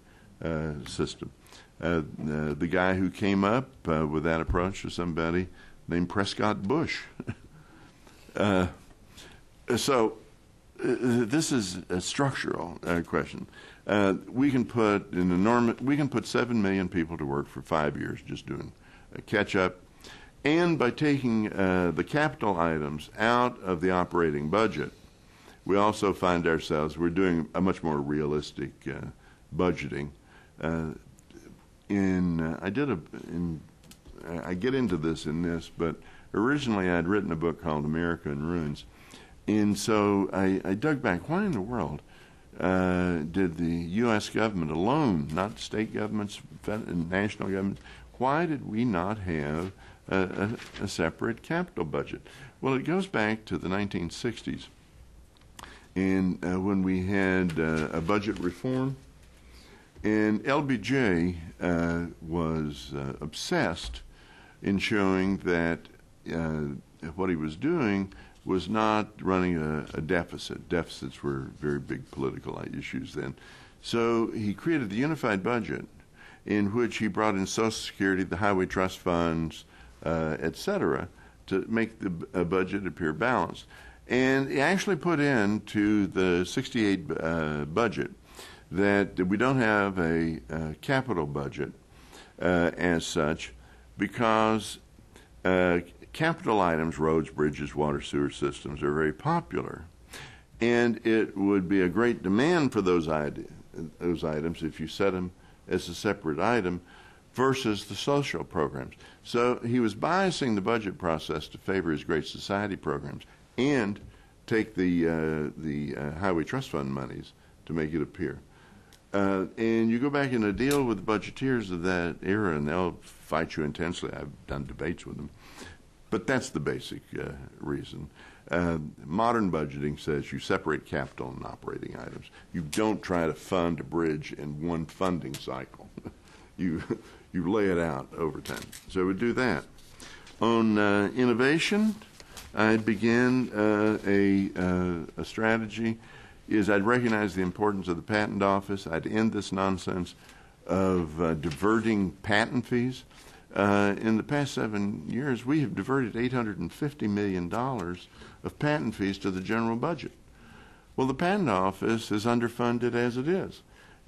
system. The guy who came up with that approach was somebody named Prescott Bush. So this is a structural question. We can put 7 million people to work for 5 years just doing a catch-up. And by taking the capital items out of the operating budget, we also find ourselves, we're doing a much more realistic budgeting. I get into this in this, but originally I'd written a book called America in Ruins. And so I dug back, why in the world did the U.S. government alone, not state governments, national governments, why did we not have a separate capital budget? Well, it goes back to the 1960s. And when we had a budget reform, and LBJ was obsessed in showing that what he was doing was not running a deficit. Deficits were very big political issues then. So he created the unified budget, in which he brought in Social Security, the highway trust funds, et cetera, to make the budget appear balanced. And he actually put into the 68 budget that we don't have a capital budget as such, because capital items, roads, bridges, water, sewer systems, are very popular. And it would be a great demand for those items if you set them as a separate item versus the social programs. So he was biasing the budget process to favor his Great Society programs and take the highway trust fund monies to make it appear. And you go back and deal with the budgeteers of that era, and they'll fight you intensely. I've done debates with them. But that's the basic reason. Modern budgeting says you separate capital and operating items. You don't try to fund a bridge in one funding cycle. You lay it out over time. So we do that. On innovation, I began a strategy is I'd recognize the importance of the patent office. I'd end this nonsense of diverting patent fees. In the past 7 years, we have diverted $850 million of patent fees to the general budget. Well, the patent office is underfunded as it is.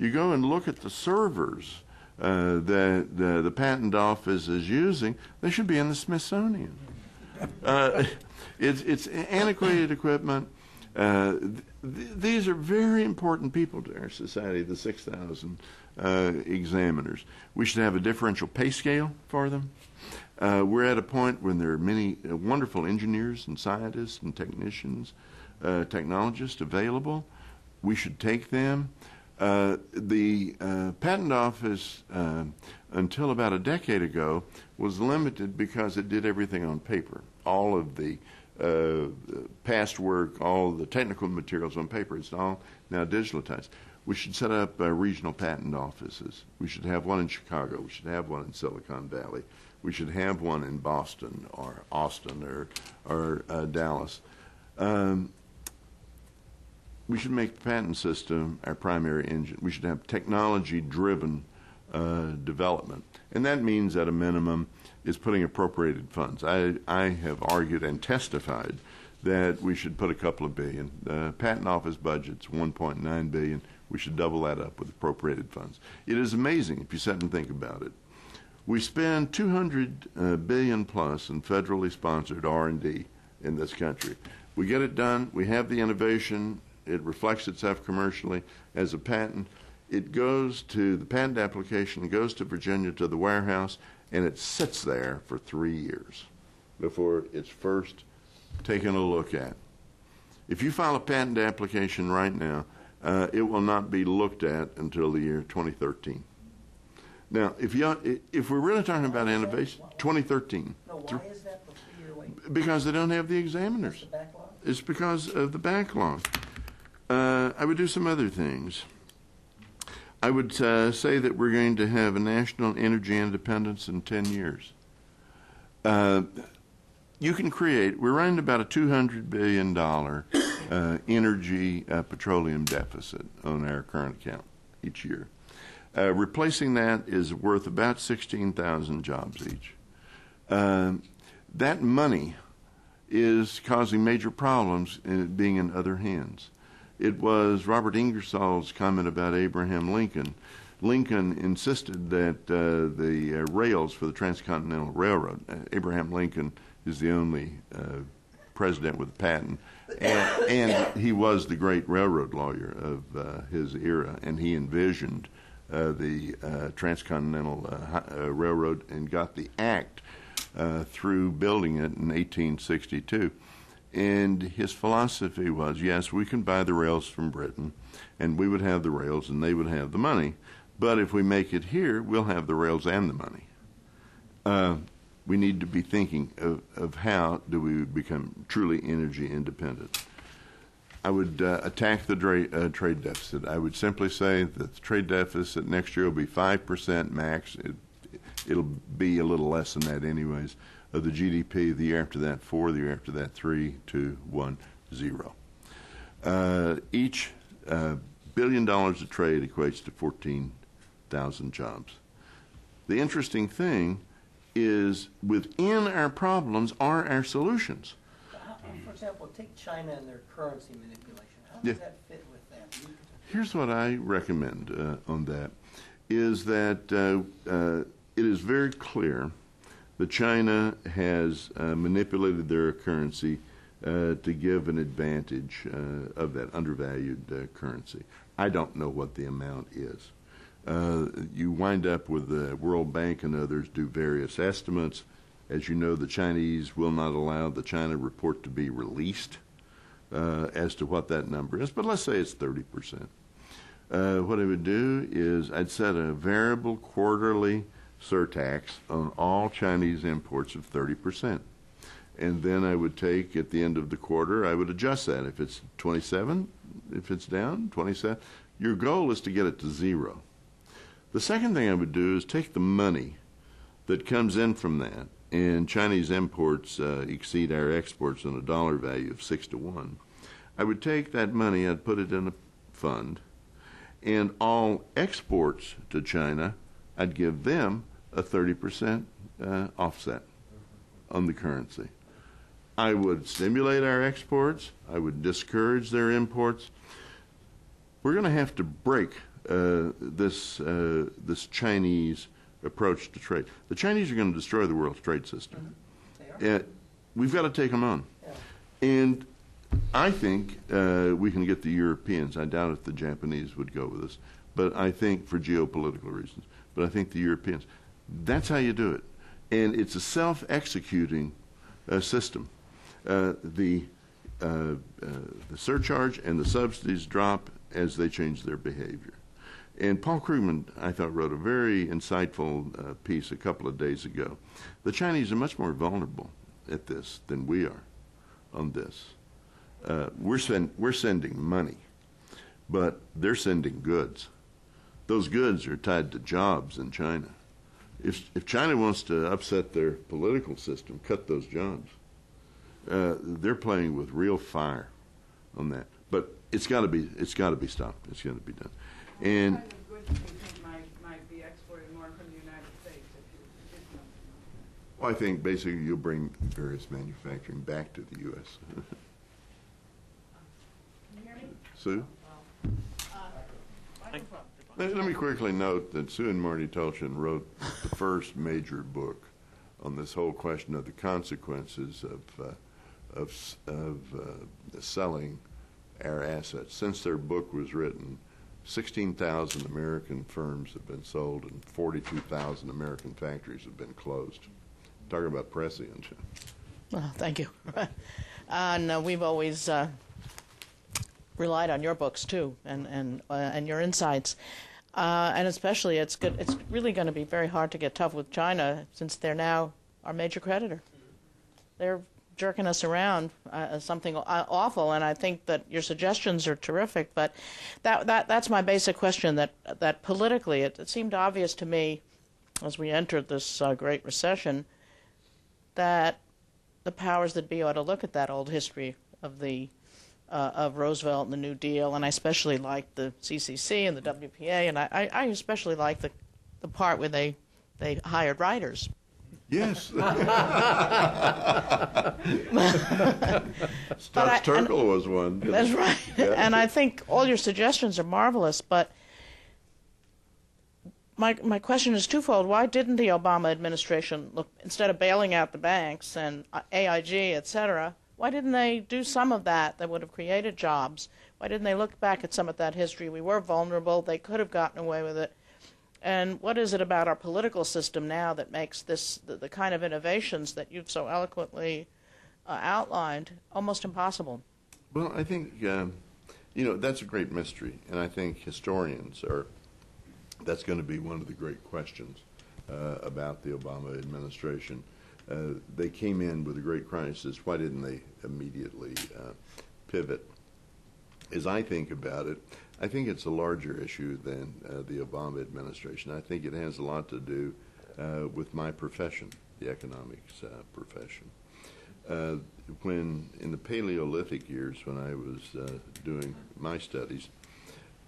you go and look at the servers that the patent office is using, they should be in the Smithsonian. It's antiquated equipment. These are very important people to our society, the 6,000 examiners. We should have a differential pay scale for them. We're at a point when there are many wonderful engineers and scientists and technicians, technologists available. We should take them. The patent office, until about a decade ago, was limited because it did everything on paper. All of the past work, all the technical materials on paper, it's all now digitalized. We should set up regional patent offices. We should have one in Chicago. We should have one in Silicon Valley. We should have one in Boston or Austin or Dallas. We should make the patent system our primary engine. We should have technology-driven development. And that means, at a minimum, is putting appropriated funds. I have argued and testified that we should put a couple of billion. The patent office budget's $1.9 billion. We should double that up with appropriated funds. It is amazing if you sit and think about it. We spend $200 billion plus in federally sponsored R&D in this country. We get it done. We have the innovation. It reflects itself commercially as a patent. It goes to the patent application, goes to Virginia to the warehouse, and it sits there for 3 years before it's first taken a look at. If you file a patent application right now, it will not be looked at until the year 2013. Now, if we're really talking about innovation, 2013. No, why is that the 3-year wait? Because they don't have the examiners. The backlog? It's because of the backlog. I would do some other things. I would say that we're going to have a national energy independence in 10 years. You can create, we're running about a $200 billion energy petroleum deficit on our current account each year. Replacing that is worth about 16,000 jobs each. That money is causing major problems being in other hands. It was Robert Ingersoll's comment about Abraham Lincoln. Lincoln insisted that the rails for the Transcontinental Railroad, Abraham Lincoln is the only president with a patent, and he was the great railroad lawyer of his era, and he envisioned the Transcontinental Railroad and got the act through building it in 1862. And his philosophy was, yes, we can buy the rails from Britain, and we would have the rails and they would have the money, but if we make it here, we'll have the rails and the money. We need to be thinking of how do we become truly energy independent. I would attack the trade deficit. I would simply say that the trade deficit next year will be 5% max. It'll be a little less than that anyways. Of the GDP, the year after that 4, the year after that 3, 2, 1, 0. Each $1 billion of trade equates to 14,000 jobs. The interesting thing is within our problems are our solutions. For example, take China and their currency manipulation. How does that fit with that? Here's what I recommend on that, is that it is very clear that China has manipulated their currency to give an advantage of that undervalued currency. I don't know what the amount is. You wind up with the World Bank and others do various estimates. As you know, the Chinese will not allow the China report to be released as to what that number is, but let's say it's 30%. What I would do is I'd set a variable quarterly surtax on all Chinese imports of 30%. And then I would take, at the end of the quarter, I would adjust that. If it's 27, if it's down, 27, your goal is to get it to 0. The second thing I would do is take the money that comes in from that, and Chinese imports exceed our exports on a dollar value of 6 to 1. I would take that money, I'd put it in a fund, and all exports to China, I'd give them a 30% offset on the currency. I would stimulate our exports. I would discourage their imports. We're going to have to break this Chinese approach to trade. The Chinese are going to destroy the world's trade system. They are. We've got to take them on. Yeah. And I think we can get the Europeans. I doubt if the Japanese would go with us, but I think for geopolitical reasons. But I think the Europeans. That's how you do it. And it's a self-executing system. The surcharge and the subsidies drop as they change their behavior. And Paul Krugman, I thought, wrote a very insightful piece a couple of days ago. The Chinese are much more vulnerable at this than we are on this. We're sending money, but they're sending goods. Those goods are tied to jobs in China. If China wants to upset their political system, cut those jobs, they're playing with real fire on that. But it's got to be stopped. It's got to be done. And what kind of goods do you think might be exported more from the United States if you did something? well, I think basically you'll bring various manufacturing back to the U.S. Can you hear me? Sue? Microphone. Let me quickly note that Sue and Marty Tulchin wrote the first major book on this whole question of the consequences of selling our assets. Since their book was written, 16,000 American firms have been sold and 42,000 American factories have been closed. Talking about prescient. Well, thank you. And we've always relied on your books too, and your insights, and especially it's good. It's really going to be very hard to get tough with China since they're now our major creditor. They're jerking us around as something awful, and I think that your suggestions are terrific. But that's my basic question. That politically, it seemed obvious to me as we entered this Great Recession that the powers that be ought to look at that old history of the of Roosevelt and the New Deal, and I especially like the CCC and the WPA, and I especially like the part where they hired writers. Yes. Stutz Terkel was one. That's right. Yeah. And I think all your suggestions are marvelous, but my question is twofold. Why didn't the Obama administration look, instead of bailing out the banks and AIG, et cetera, why didn't they do some of that would have created jobs? Why didn't they look back at some of that history? We were vulnerable. They could have gotten away with it. And what is it about our political system now that makes this the kind of innovations that you've so eloquently outlined almost impossible? Well, I think, that's a great mystery, and I think historians that's going to be one of the great questions about the Obama administration. They came in with a great crisis. Why didn't they immediately pivot? As I think about it, I think it's a larger issue than the Obama administration. I think it has a lot to do with my profession, the economics profession. When in the Paleolithic years, when I was doing my studies,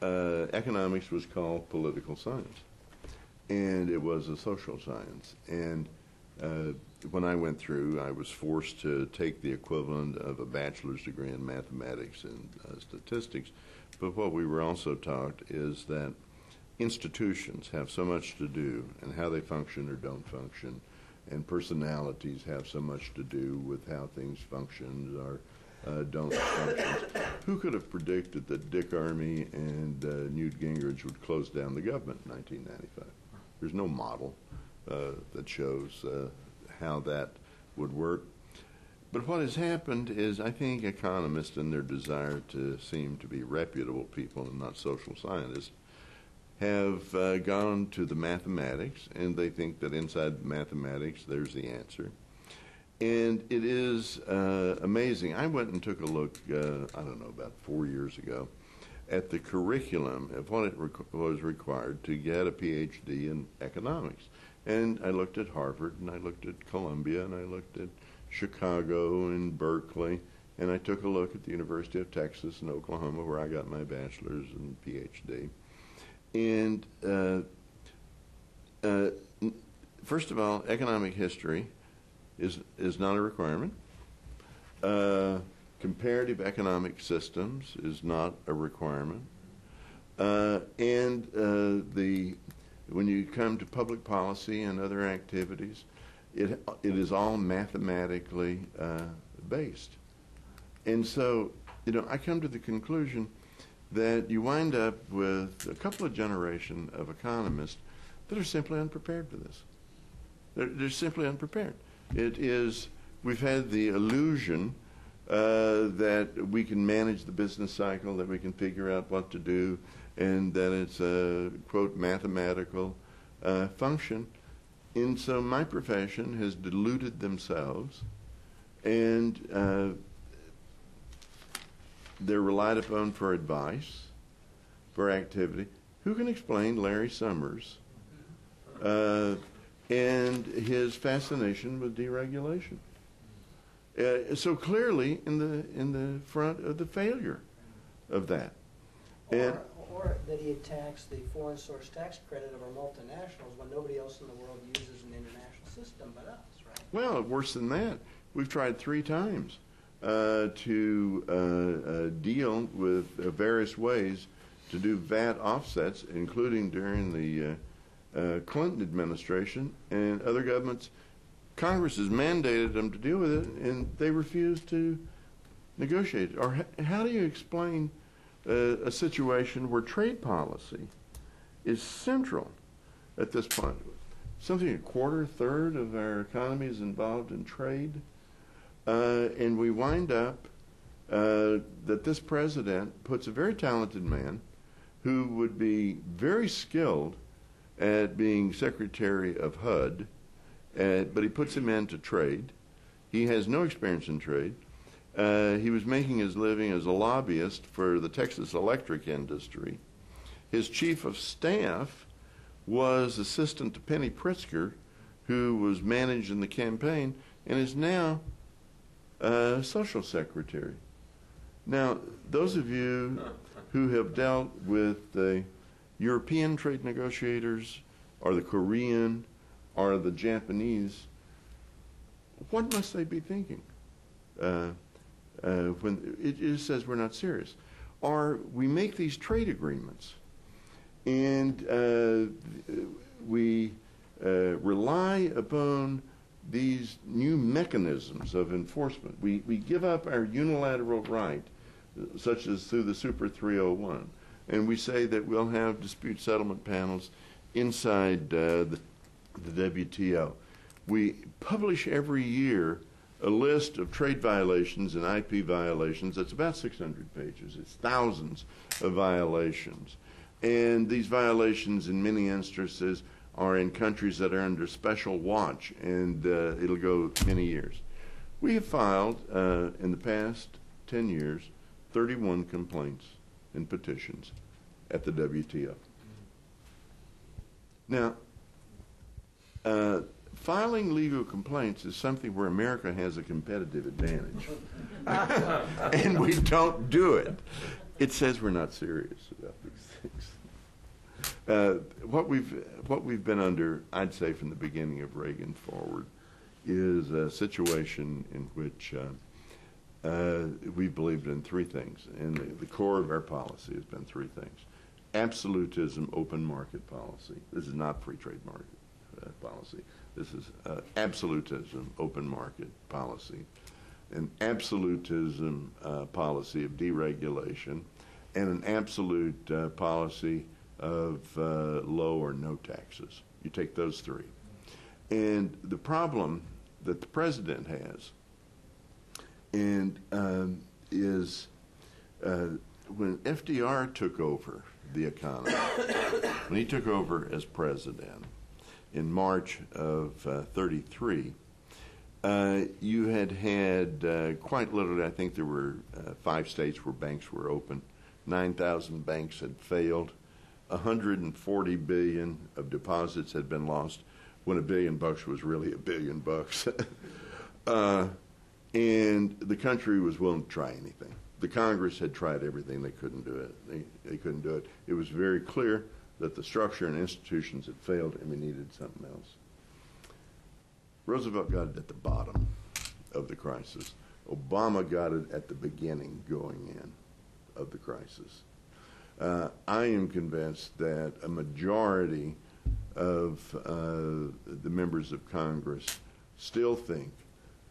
economics was called political science, and it was a social science. And when I went through, I was forced to take the equivalent of a bachelor's degree in mathematics and statistics. But what we were also taught is that institutions have so much to do, and how they function or don't function, and personalities have so much to do with how things function or don't function. Who could have predicted that Dick Armey and Newt Gingrich would close down the government in 1995? There's no model that shows how that would work. But what has happened is, I think economists, in their desire to seem to be reputable people and not social scientists, have gone to the mathematics, and they think that inside mathematics there's the answer. And it is amazing. I went and took a look, about 4 years ago, at the curriculum of what it was required to get a PhD in economics. And I looked at Harvard, and I looked at Columbia, and I looked at Chicago and Berkeley, and I took a look at the University of Texas in Oklahoma, where I got my bachelor's and PhD. And first of all, economic history is not a requirement. Comparative economic systems is not a requirement. When you come to public policy and other activities, it is all mathematically based. And so, I come to the conclusion that you wind up with a couple of generations of economists that are simply unprepared for this. They're simply unprepared. We've had the illusion that we can manage the business cycle, that we can figure out what to do, and that it's a, quote, mathematical function. And so my profession has deluded themselves, and they're relied upon for advice, for activity. Who can explain Larry Summers and his fascination with deregulation? So clearly in the front of the failure of that. Or that he attacks the foreign source tax credit of our multinationals when nobody else in the world uses an international system but us, right? Well, worse than that. We've tried 3 times to deal with various ways to do VAT offsets, including during the Clinton administration and other governments. Congress has mandated them to deal with it, and they refuse to negotiate. Or how do you explain a situation where trade policy is central at this point? Something a quarter, third of our economy is involved in trade, and we wind up that this president puts a very talented man who would be very skilled at being Secretary of HUD, but he puts him into trade. He has no experience in trade. He was making his living as a lobbyist for the Texas electric industry. His chief of staff was assistant to Penny Pritzker, who was managing the campaign, and is now social secretary. Now, those of you who have dealt with the European trade negotiators or the Korean or the Japanese, what must they be thinking when it just says we're not serious? Or we make these trade agreements and we rely upon these new mechanisms of enforcement. We give up our unilateral right, such as through the Super 301, and we say that we'll have dispute settlement panels inside the WTO. We publish every year a list of trade violations and IP violations that's about 600 pages. It's thousands of violations. And these violations, in many instances, are in countries that are under special watch, and it'll go many years. We have filed, in the past 10 years, 31 complaints and petitions at the WTO. Now, filing legal complaints is something where America has a competitive advantage. And we don't do it. It says we're not serious about these things. What we've been under, I'd say from the beginning of Reagan forward, is a situation in which we believed in 3 things. And the core of our policy has been 3 things. Absolutism, open market policy. This is not free trade market policy. This is absolutism, open market policy. An absolutism policy of deregulation, and an absolute policy of low or no taxes. You take those 3. And the problem that the president has is when FDR took over the economy, when he took over as president in March of 33, you had quite literally, I think there were 5 states where banks were open. 9,000 banks had failed. 140 billion of deposits had been lost when $1 billion was really $1 billion. And the country was willing to try anything. The Congress had tried everything. They couldn't do it. They couldn't do it. It was very clear that the structure and institutions had failed, and we needed something else. Roosevelt got it at the bottom of the crisis. Obama got it at the beginning, going in, of the crisis. I am convinced that a majority of the members of Congress still think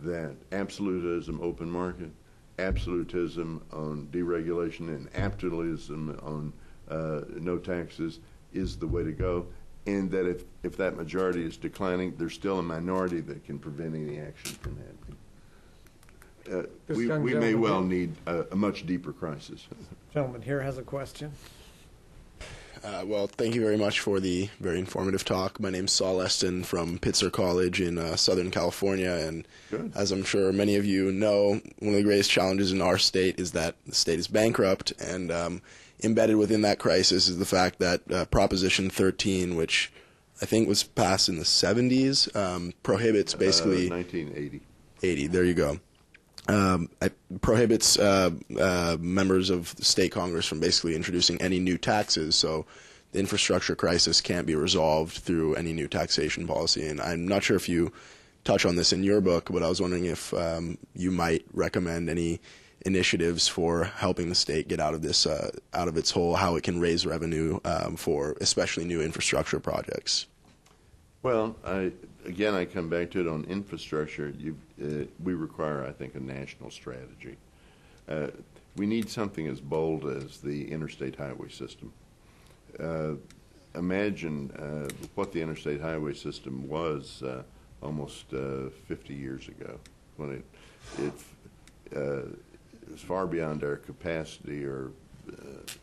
that absolutism, open market, absolutism on deregulation, and absolutism on no taxes is the way to go, and that if that majority is declining, there's still a minority that can prevent any action from happening. We may well need a much deeper crisis. Gentleman here has a question. Well, thank you very much for the very informative talk. My name's Saul Eston from Pitzer College in Southern California, and Good. as I'm sure many of you know, one of the greatest challenges in our state is that the state is bankrupt, and embedded within that crisis is the fact that Proposition 13, which I think was passed in the 70s, prohibits basically... 1980. 80, there you go. Prohibits members of the state Congress from basically introducing any new taxes, so the infrastructure crisis can't be resolved through any new taxation policy. And I'm not sure if you touch on this in your book, but I was wondering if you might recommend any initiatives for helping the state get out of this, out of its hole, how it can raise revenue for especially new infrastructure projects. Well, I come back to it on infrastructure. We require, I think, a national strategy. We need something as bold as the interstate highway system. Imagine what the interstate highway system was almost 50 years ago, when it was far beyond our capacity or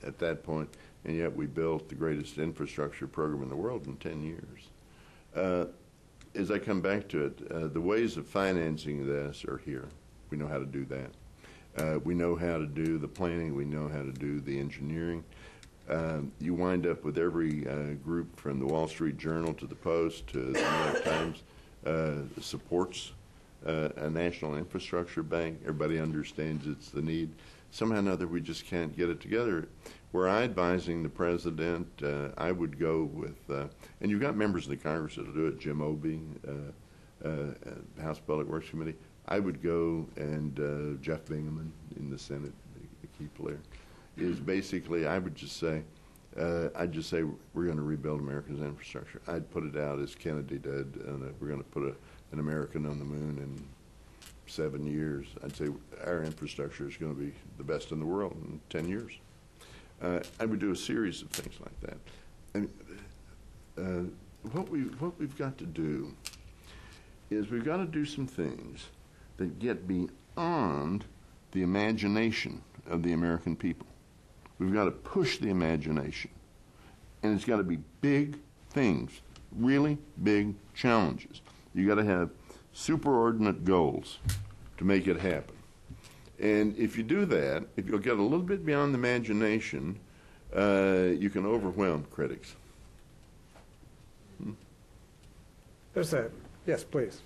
at that point, and yet we built the greatest infrastructure program in the world in 10 years. As I come back to it, the ways of financing this are here. We know how to do that. We know how to do the planning. We know how to do the engineering. You wind up with every group from the Wall Street Journal to the Post to the New York Times supports a national infrastructure bank. Everybody understands it's the need. Somehow or another, we just can't get it together. Were I advising the president, I would go with, and you've got members of the Congress that will do it, Jim Obey, House Public Works Committee. I would go, and Jeff Bingaman in the Senate, the key player, is basically, I would just say, I'd just say we're going to rebuild America's infrastructure. I'd put it out as Kennedy did, and we're going to put an American on the moon in 7 years. I'd say our infrastructure is going to be the best in the world in 10 years. I would do a series of things like that. And what we've got to do is we've got to do some things that get beyond the imagination of the American people. We've got to push the imagination, and it's got to be big things, really big challenges. You got to have superordinate goals to make it happen. And if you do that, if you'll get a little bit beyond the imagination, you can overwhelm critics. There's that. Yes, please.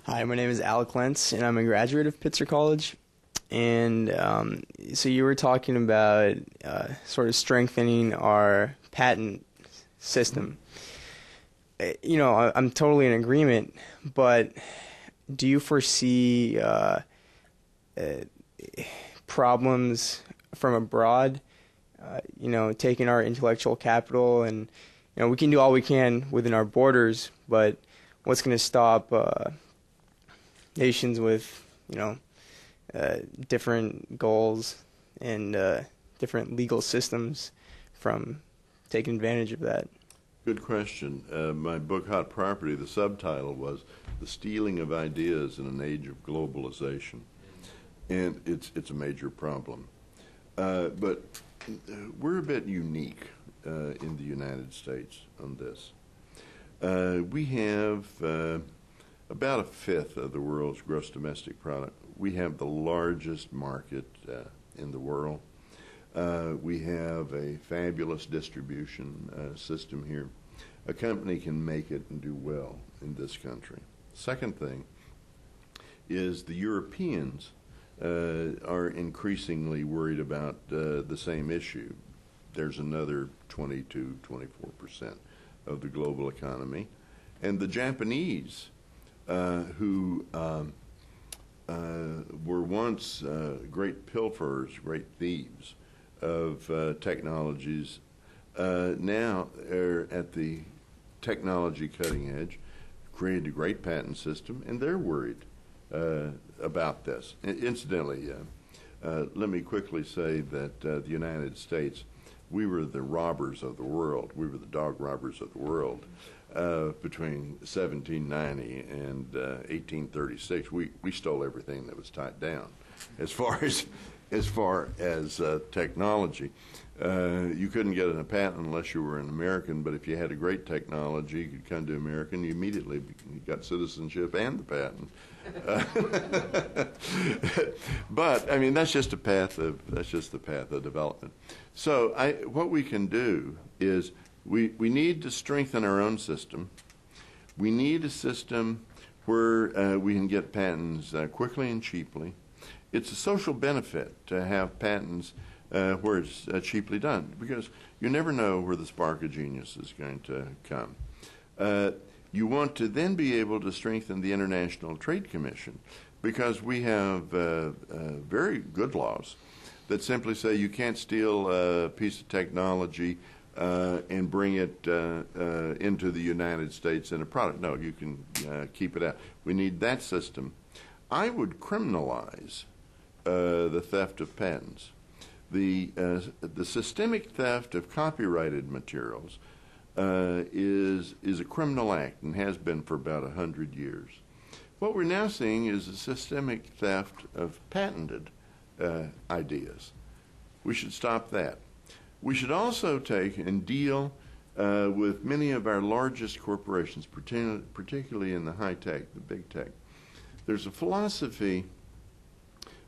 Hi, my name is Alec Lentz, and I'm a graduate of Pitzer College. And so you were talking about sort of strengthening our patent system. You know, I'm totally in agreement, but do you foresee problems from abroad? You know, taking our intellectual capital, and you know, we can do all we can within our borders, but what's going to stop nations with, you know, different goals and different legal systems from taking advantage of that? Good question. My book, Hot Property, the subtitle was The Stealing of Ideas in an Age of Globalization. And it's a major problem. But we're a bit unique in the United States on this. We have about a fifth of the world's gross domestic product. We have the largest market in the world. We have a fabulous distribution system here. A company can make it and do well in this country. Second thing is the Europeans are increasingly worried about the same issue. There's another 22-24% of the global economy. And the Japanese, who were once great pilferers, great thieves of technologies, now are at the technology cutting edge, created a great patent system, and they're worried about this. Incidentally, let me quickly say that the United States, we were the robbers of the world. We were the dog robbers of the world. Between 1790 and 1836, we stole everything that was tied down. As far as technology, you couldn't get a patent unless you were an American. But if you had a great technology, you could come to America, and you immediately got citizenship and the patent. But I mean, that's just the path of development. So what we can do is we need to strengthen our own system. We need a system where we can get patents quickly and cheaply. It's a social benefit to have patents where it's cheaply done, because you never know where the spark of genius is going to come. You want to then be able to strengthen the International Trade Commission, because we have very good laws that simply say you can't steal a piece of technology and bring it into the United States in a product. No, you can keep it out. We need that system. I would criminalize the theft of patents. The systemic theft of copyrighted materials is a criminal act and has been for about 100 years. What we're now seeing is a systemic theft of patented ideas. We should stop that. We should also take and deal with many of our largest corporations, particularly in the high tech, the big tech. There's a philosophy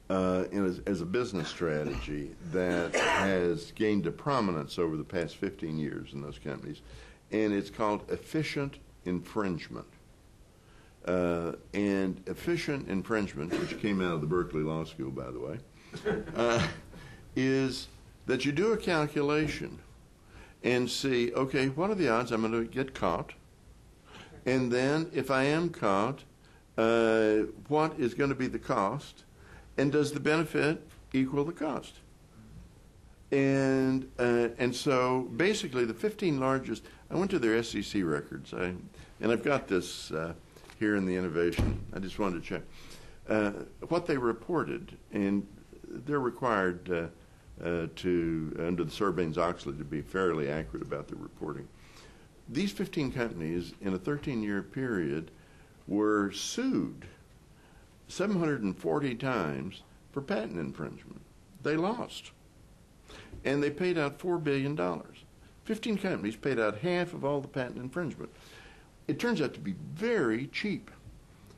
as a business strategy that has gained a prominence over the past 15 years in those companies, and it's called efficient infringement. And efficient infringement, which came out of the Berkeley Law School, by the way, is that you do a calculation and see, okay, what are the odds I'm going to get caught? And then, if I am caught, what is going to be the cost? And does the benefit equal the cost? And so, basically, the 15 largest, I went to their SEC records, and I've got this here in the innovation. I just wanted to check what they reported, and they're required to, under the Sarbanes-Oxley, to be fairly accurate about their reporting. These 15 companies, in a 13-year period, were sued 740 times for patent infringement. They lost. And they paid out $4 billion. 15 companies paid out half of all the patent infringement. It turns out to be very cheap.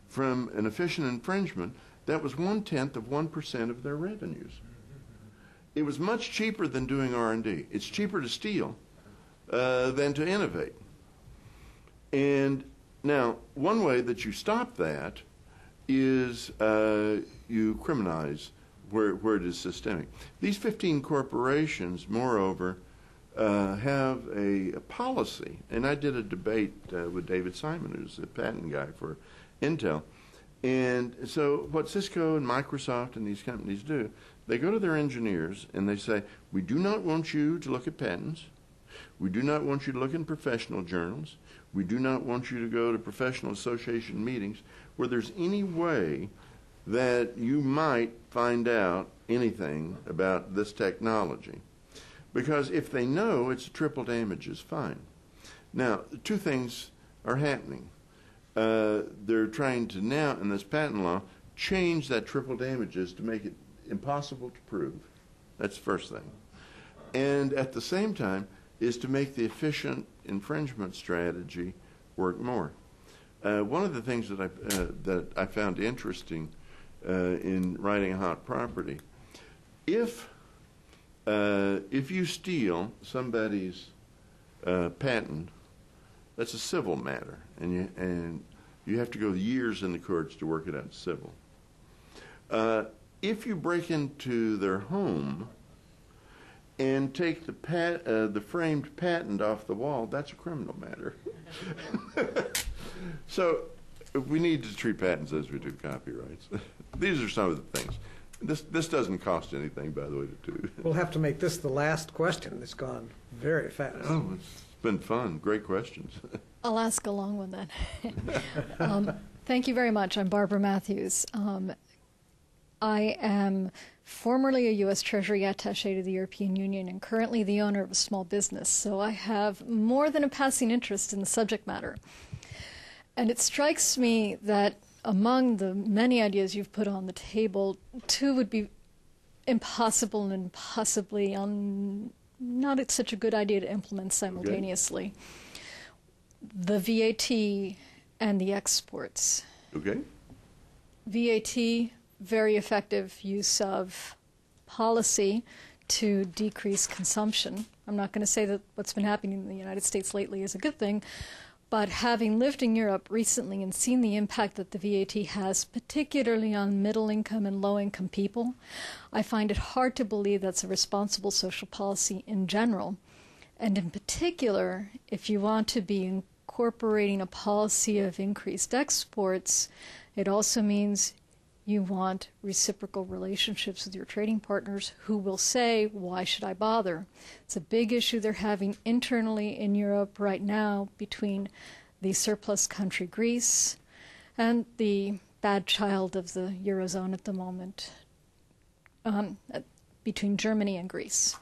From an efficient infringement, that was 0.1% of their revenues. It was much cheaper than doing R&D. It's cheaper to steal than to innovate. And now, one way that you stop that is you criminalize where it is systemic. These 15 corporations, moreover, have a policy, and I did a debate with David Simon, who's a patent guy for Intel. And so what Cisco and Microsoft and these companies do, they go to their engineers and they say, we do not want you to look at patents. We do not want you to look in professional journals. We do not want you to go to professional association meetings where there's any way that you might find out anything about this technology. Because if they know it's triple damages, fine. Now, two things are happening. They're trying to now, in this patent law, change that triple damages to make it impossible to prove. That's the first thing. And at the same time is to make the efficient infringement strategy work more. One of the things that I found interesting in writing Hot Property, if you steal somebody's patent, that's a civil matter, and you have to go years in the courts to work it out civil. If you break into their home and take the framed patent off the wall, that's a criminal matter. So we need to treat patents as we do copyrights. These are some of the things. This doesn't cost anything, by the way, to do. We'll have to make this the last question. It's gone very fast. Oh, it's been fun. Great questions. I'll ask a long one then. Thank you very much. I'm Barbara Matthews. I am formerly a U.S. Treasury attaché to the European Union and currently the owner of a small business, so I have more than a passing interest in the subject matter. And it strikes me that among the many ideas you've put on the table, two would be impossible and possibly not such a good idea to implement simultaneously. Okay. The VAT and the exports. Okay. VAT, very effective use of policy to decrease consumption. I'm not going to say that what's been happening in the United States lately is a good thing, but having lived in Europe recently and seen the impact that the VAT has, particularly on middle-income and low-income people, I find it hard to believe that's a responsible social policy in general. And in particular, if you want to be incorporating a policy of increased exports, it also means you want reciprocal relationships with your trading partners who will say, why should I bother? It's a big issue they're having internally in Europe right now between the surplus country Greece and the bad child of the Eurozone at the moment, between Germany and Greece.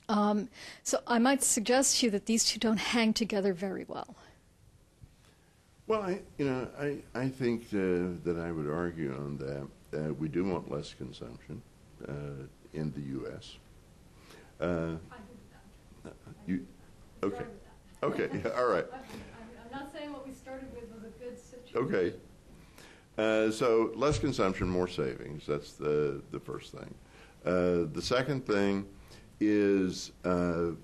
So I might suggest to you that these two don't hang together very well. Well, I think that I would argue on that. We do want less consumption in the U.S. Okay. Okay. All right. I'm not saying what we started with was a good situation. Okay. So less consumption, more savings. That's the first thing. The second thing is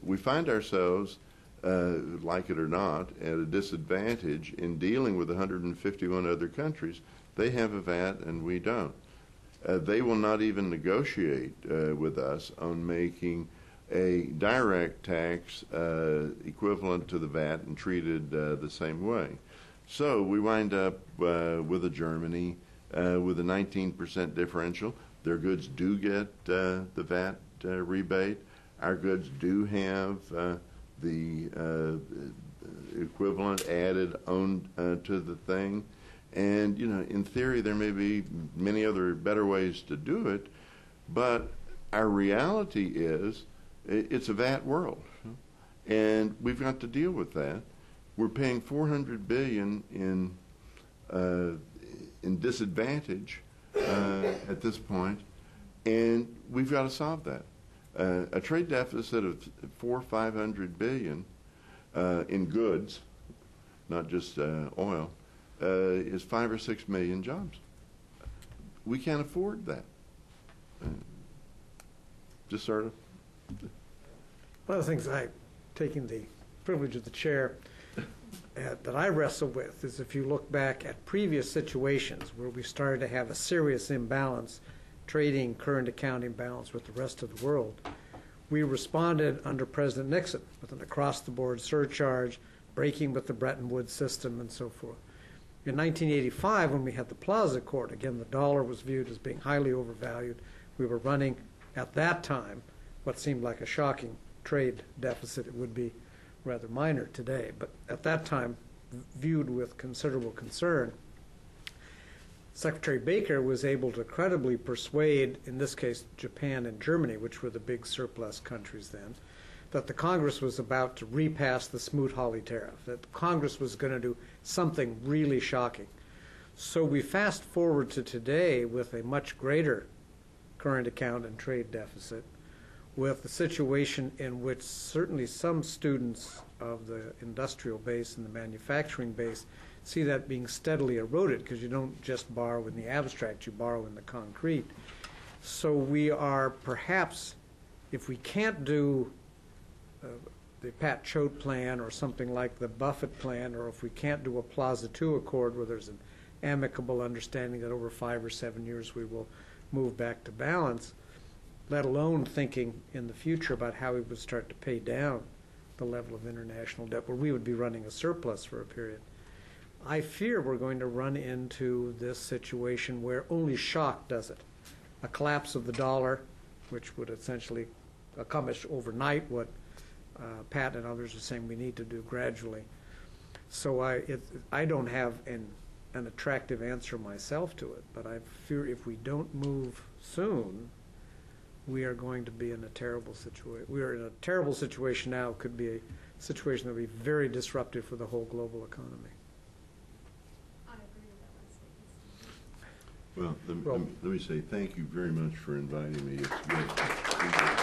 we find ourselves, like it or not, at a disadvantage in dealing with 151 other countries. They have a VAT and we don't. They will not even negotiate with us on making a direct tax equivalent to the VAT and treated the same way. So we wind up with a Germany with a 19% differential. Their goods do get the VAT rebate. Our goods do have the equivalent added on to the thing. And, in theory, there may be many other better ways to do it, but our reality is it's a VAT world, and we've got to deal with that. We're paying $400 billion in disadvantage at this point, and we've got to solve that. A trade deficit of $400-500 billion in goods, not just oil, is 5 or 6 million jobs. We can't afford that. Just sort of. One of the things taking the privilege of the chair, that I wrestle with is if you look back at previous situations where we started to have a serious imbalance, trading current account imbalance with the rest of the world, we responded under President Nixon with an across-the-board surcharge, breaking with the Bretton Woods system and so forth. In 1985, when we had the Plaza Accord, again, the dollar was viewed as being highly overvalued. We were running, at that time, what seemed like a shocking trade deficit. It would be rather minor today, but at that time, viewed with considerable concern. Secretary Baker was able to credibly persuade, in this case, Japan and Germany, which were the big surplus countries then, that the Congress was about to repass the Smoot-Hawley tariff, that Congress was going to do something really shocking. So we fast forward to today with a much greater current account and trade deficit, with the situation in which certainly some students of the industrial base and the manufacturing base see that being steadily eroded, because you don't just borrow in the abstract, you borrow in the concrete. So we are perhaps, if we can't do the Pat Choate plan or something like the Buffett plan, or if we can't do a Plaza II Accord where there's an amicable understanding that over 5 or 7 years we will move back to balance, let alone thinking in the future about how we would start to pay down the level of international debt where we would be running a surplus for a period. I fear we're going to run into this situation where only shock does it. A collapse of the dollar, which would essentially accomplish overnight what Pat and others are saying we need to do gradually. So I don't have an attractive answer myself to it, but I fear if we don't move soon, we are going to be in a terrible situation. We are in a terrible situation now. It could be a situation that will be very disruptive for the whole global economy. I agree with that last statement. Well, let me say thank you very much for inviting me. It's good.